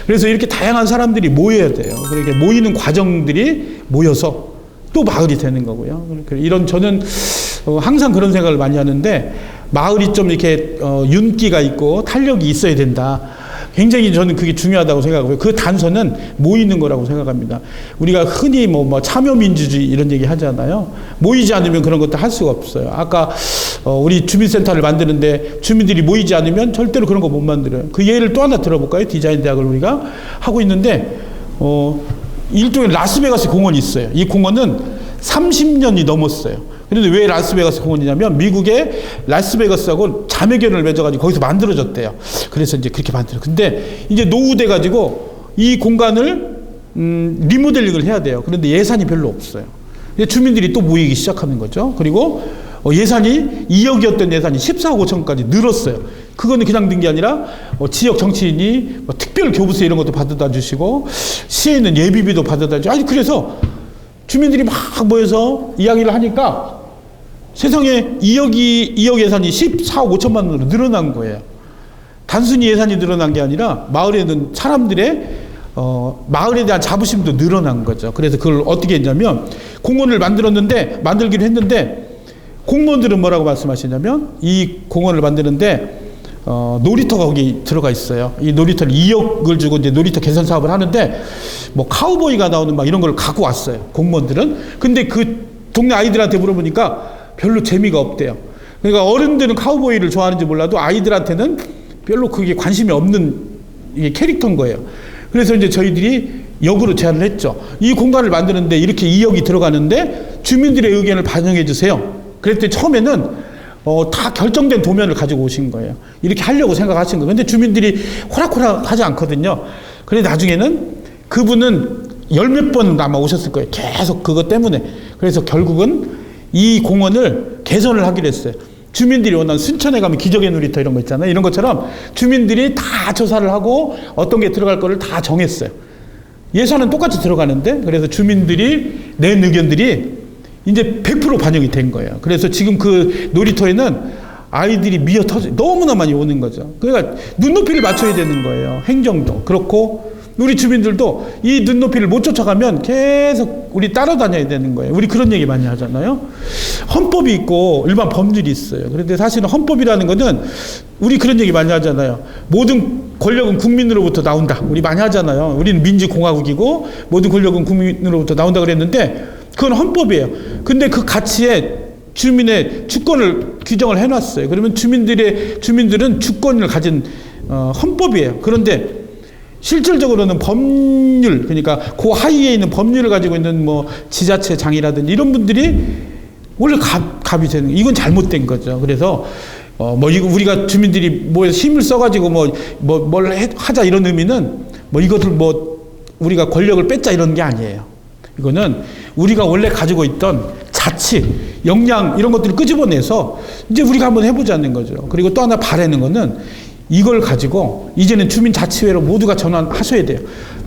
그래서 이렇게 다양한 사람들이 모여야 돼요. 그렇게 모이는 과정들이 모여서 또 마을이 되는 거고요. 이런 저는 항상 그런 생각을 많이 하는데 마을이 좀 이렇게 윤기가 있고 탄력이 있어야 된다. 굉장히 저는 그게 중요하다고 생각하고요. 그 단서는 모이는 거라고 생각합니다. 우리가 흔히 뭐 참여민주주의 이런 얘기 하잖아요. 모이지 않으면 그런 것도 할 수가 없어요. 아까 우리 주민센터를 만드는데 주민들이 모이지 않으면 절대로 그런 거 못 만들어요. 그 예를 또 하나 들어볼까요? 디자인 대학을 우리가 하고 있는데 일종의 라스베가스 공원이 있어요. 이 공원은 30년이 넘었어요. 그런데 왜 라스베가스 공원이냐면 미국의 라스베가스하고 자매결연을 맺어가지고 거기서 만들어졌대요. 그래서 이제 그렇게 만들어. 근데 이제 노후돼가지고 이 공간을 리모델링을 해야 돼요. 그런데 예산이 별로 없어요. 주민들이 또 모이기 시작하는 거죠. 그리고 예산이 2억이었던 예산이 14억 5천까지 늘었어요. 그거는 그냥 든 게 아니라 지역 정치인이 특별 교부세 이런 것도 받아다 주시고 시에는 예비비도 받아다 주시고 그래서 주민들이 막 모여서 이야기를 하니까 세상에 2억 예산이 14억 5천만 원으로 늘어난 거예요. 단순히 예산이 늘어난 게 아니라 마을에는 사람들의 마을에 대한 자부심도 늘어난 거죠. 그래서 그걸 어떻게 했냐면 공원을 만들기로 했는데 공무원들은 뭐라고 말씀하시냐면 이 공원을 만드는데 놀이터가 거기 들어가 있어요. 이 놀이터를 2억을 주고 이제 놀이터 개선 사업을 하는데 뭐 카우보이가 나오는 막 이런 걸 갖고 왔어요. 공무원들은. 근데 그 동네 아이들한테 물어보니까 별로 재미가 없대요. 그러니까 어른들은 카우보이를 좋아하는지 몰라도 아이들한테는 별로 그게 관심이 없는 이게 캐릭터인 거예요. 그래서 이제 저희들이 역으로 제안을 했죠. 이 공간을 만드는데 이렇게 2억이 들어가는데 주민들의 의견을 반영해 주세요. 그랬더니 처음에는 다 결정된 도면을 가지고 오신 거예요. 이렇게 하려고 생각하신 거예요. 근데 주민들이 호락호락 하지 않거든요. 그런데 나중에는 그분은 열몇 번 아마 오셨을 거예요. 계속 그것 때문에. 그래서 결국은 이 공원을 개선을 하기로 했어요. 주민들이 원하는 순천에 가면 기적의 놀이터 이런 거 있잖아요. 이런 것처럼 주민들이 다 조사를 하고 어떤 게 들어갈 거를 다 정했어요. 예산은 똑같이 들어가는데 그래서 주민들이 낸 의견들이 이제 100% 반영이 된 거예요. 그래서 지금 그 놀이터에는 아이들이 미어 터져 너무나 많이 오는 거죠. 그러니까 눈높이를 맞춰야 되는 거예요. 행정도 그렇고 우리 주민들도 이 눈높이를 못 쫓아가면 계속 우리 따라다녀야 되는 거예요. 우리 그런 얘기 많이 하잖아요. 헌법이 있고 일반 법률이 있어요. 그런데 사실은 헌법이라는 거는 우리 그런 얘기 많이 하잖아요. 모든 권력은 국민으로부터 나온다. 우리 많이 하잖아요. 우리는 민주공화국이고 모든 권력은 국민으로부터 나온다 그랬는데 그건 헌법이에요. 근데 그 가치에 주민의 주권을 규정을 해놨어요. 그러면 주민들은 주권을 가진 헌법이에요. 그런데 실질적으로는 법률, 그러니까 그 하위에 있는 법률을 가지고 있는 뭐 지자체장이라든지 이런 분들이 원래 갑이 되는, 이건 잘못된 거죠. 그래서 이거 우리가 주민들이 모여서 힘을 써가지고 뭘 하자 이런 의미는 이것을 우리가 권력을 뺏자 이런 게 아니에요. 이거는 우리가 원래 가지고 있던 자치, 역량 이런 것들을 끄집어내서 이제 우리가 한번 해보자는 거죠. 그리고 또 하나 바라는 거는 이걸 가지고 이제는 주민자치회로 모두가 전환하셔야 돼요.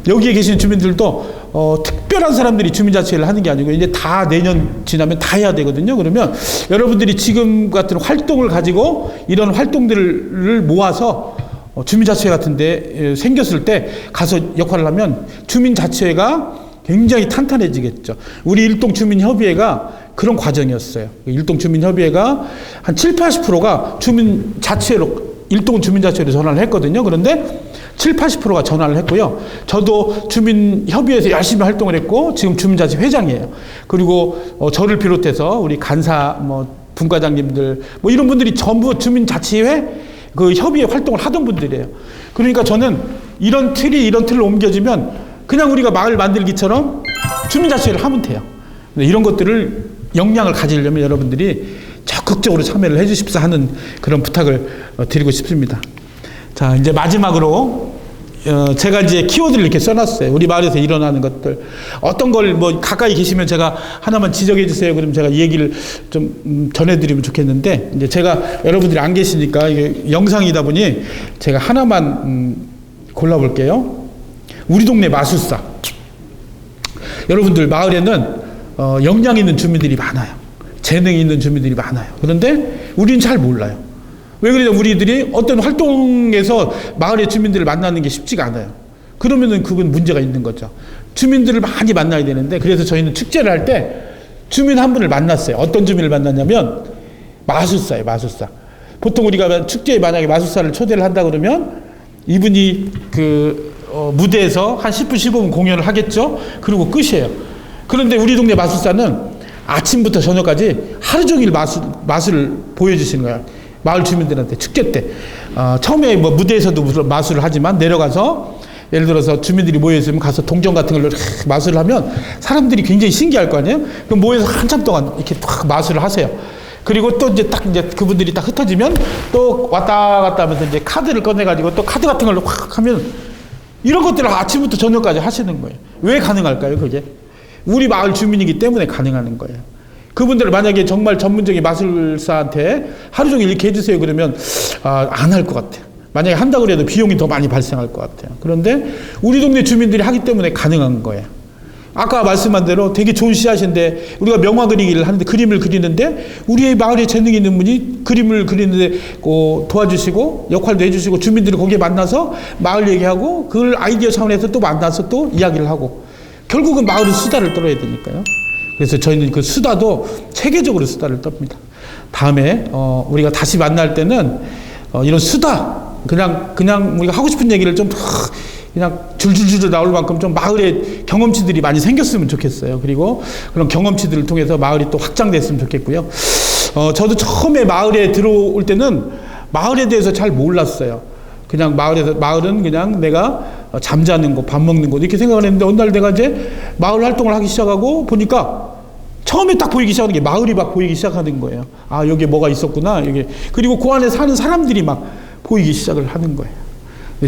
여기에 계신 주민들도 특별한 사람들이 주민자치회를 하는 게 아니고 이제 다 내년 지나면 다 해야 되거든요. 그러면 여러분들이 지금 같은 활동을 가지고 이런 활동들을 모아서 주민자치회 같은 데 생겼을 때 가서 역할을 하면 주민자치회가 굉장히 탄탄해지겠죠. 우리 일동주민협의회가 그런 과정이었어요. 일동주민협의회가 한 70~80%가 주민자치회로, 일동주민자치회로 전환을 했거든요. 그런데 70~80%가 전환을 했고요. 저도 주민협의회에서 열심히 활동을 했고 지금 주민자치회 회장이에요. 그리고 저를 비롯해서 우리 간사, 분과장님들 이런 분들이 전부 주민자치회 그 협의회 활동을 하던 분들이에요. 그러니까 저는 이런 틀을 옮겨지면 그냥 우리가 마을 만들기처럼 주민자치회를 하면 돼요. 이런 것들을 역량을 가지려면 여러분들이 적극적으로 참여를 해주십사 하는 그런 부탁을 드리고 싶습니다. 자, 이제 마지막으로 제가 이제 키워드를 이렇게 써놨어요. 우리 마을에서 일어나는 것들. 어떤 걸 가까이 계시면 제가 하나만 지적해 주세요. 그럼 제가 얘기를 좀 전해드리면 좋겠는데, 이제 제가 여러분들이 안 계시니까 이게 영상이다 보니 제가 하나만 골라볼게요. 우리 동네 마술사. 여러분들 마을에는 역량 있는 주민들이 많아요. 재능이 있는 주민들이 많아요. 그런데 우리는 잘 몰라요. 왜 그러냐, 우리들이 어떤 활동에서 마을의 주민들을 만나는 게 쉽지가 않아요. 그러면은 그건 문제가 있는 거죠. 주민들을 많이 만나야 되는데, 그래서 저희는 축제를 할 때 주민 한 분을 만났어요. 어떤 주민을 만났냐면 마술사예요. 마술사. 보통 우리가 축제에 만약에 마술사를 초대를 한다 그러면 이분이 무대에서 한 10분, 15분 공연을 하겠죠? 그리고 끝이에요. 그런데 우리 동네 마술사는 아침부터 저녁까지 하루 종일 마술을 보여주시는 거예요. 마을 주민들한테 축제 때. 처음에 무대에서도 마술을 하지만 내려가서 예를 들어서 주민들이 모여있으면 가서 동전 같은 걸로 마술을 하면 사람들이 굉장히 신기할 거 아니에요? 그럼 모여서 한참 동안 이렇게 탁 마술을 하세요. 그리고 또 이제 그분들이 딱 흩어지면 또 왔다 갔다 하면서 이제 카드를 꺼내가지고 또 카드 같은 걸로 확 하면 이런 것들을 아침부터 저녁까지 하시는 거예요. 왜 가능할까요, 그게? 우리 마을 주민이기 때문에 가능한 거예요. 그분들을 만약에 정말 전문적인 마술사한테 하루 종일 이렇게 해주세요 그러면 안 할 것 같아요. 만약에 한다고 해도 비용이 더 많이 발생할 것 같아요. 그런데 우리 동네 주민들이 하기 때문에 가능한 거예요. 아까 말씀한 대로 되게 좋은 씨앗인데 우리가 명화 그리기를 하는데 그림을 그리는데 우리의 마을에 재능이 있는 분이 그림을 그리는데 도와주시고 역할도 해주시고 주민들이 거기에 만나서 마을 얘기하고 그걸 아이디어 차원에서 또 만나서 또 이야기를 하고 결국은 마을은 수다를 떨어야 되니까요. 그래서 저희는 그 수다도 체계적으로 수다를 떱니다. 다음에 우리가 다시 만날 때는 이런 수다 그냥 우리가 하고 싶은 얘기를 좀 그냥 줄줄줄 나올 만큼 좀 마을에 경험치들이 많이 생겼으면 좋겠어요. 그리고 그런 경험치들을 통해서 마을이 또 확장됐으면 좋겠고요. 저도 처음에 마을에 들어올 때는 마을에 대해서 잘 몰랐어요. 그냥 마을은 그냥 내가 잠자는 곳, 밥 먹는 곳 이렇게 생각을 했는데 어느 날 내가 이제 마을 활동을 하기 시작하고 보니까 처음에 딱 보이기 시작하는 게 마을이 막 보이기 시작하는 거예요. 아, 여기에 뭐가 있었구나. 여기. 그리고 그 안에 사는 사람들이 막 보이기 시작을 하는 거예요.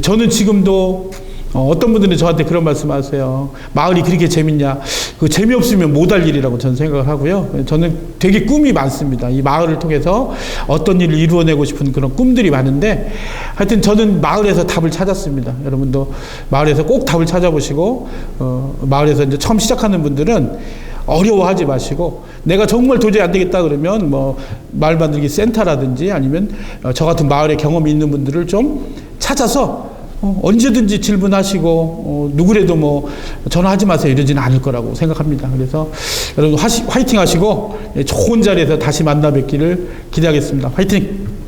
저는 지금도 어떤 분들은 저한테 그런 말씀 하세요. 마을이 그렇게 재밌냐. 그 재미없으면 못할 일이라고 저는 생각을 하고요. 저는 되게 꿈이 많습니다. 이 마을을 통해서 어떤 일을 이루어내고 싶은 그런 꿈들이 많은데 하여튼 저는 마을에서 답을 찾았습니다. 여러분도 마을에서 꼭 답을 찾아보시고 마을에서 이제 처음 시작하는 분들은 어려워하지 마시고 내가 정말 도저히 안 되겠다 그러면 마을 만들기 센터라든지 아니면 저 같은 마을에 경험이 있는 분들을 좀 찾아서 언제든지 질문하시고 누구래도 전화하지 마세요 이러지는 않을 거라고 생각합니다. 그래서 여러분 화이팅 하시고 좋은 자리에서 다시 만나 뵙기를 기대하겠습니다. 화이팅!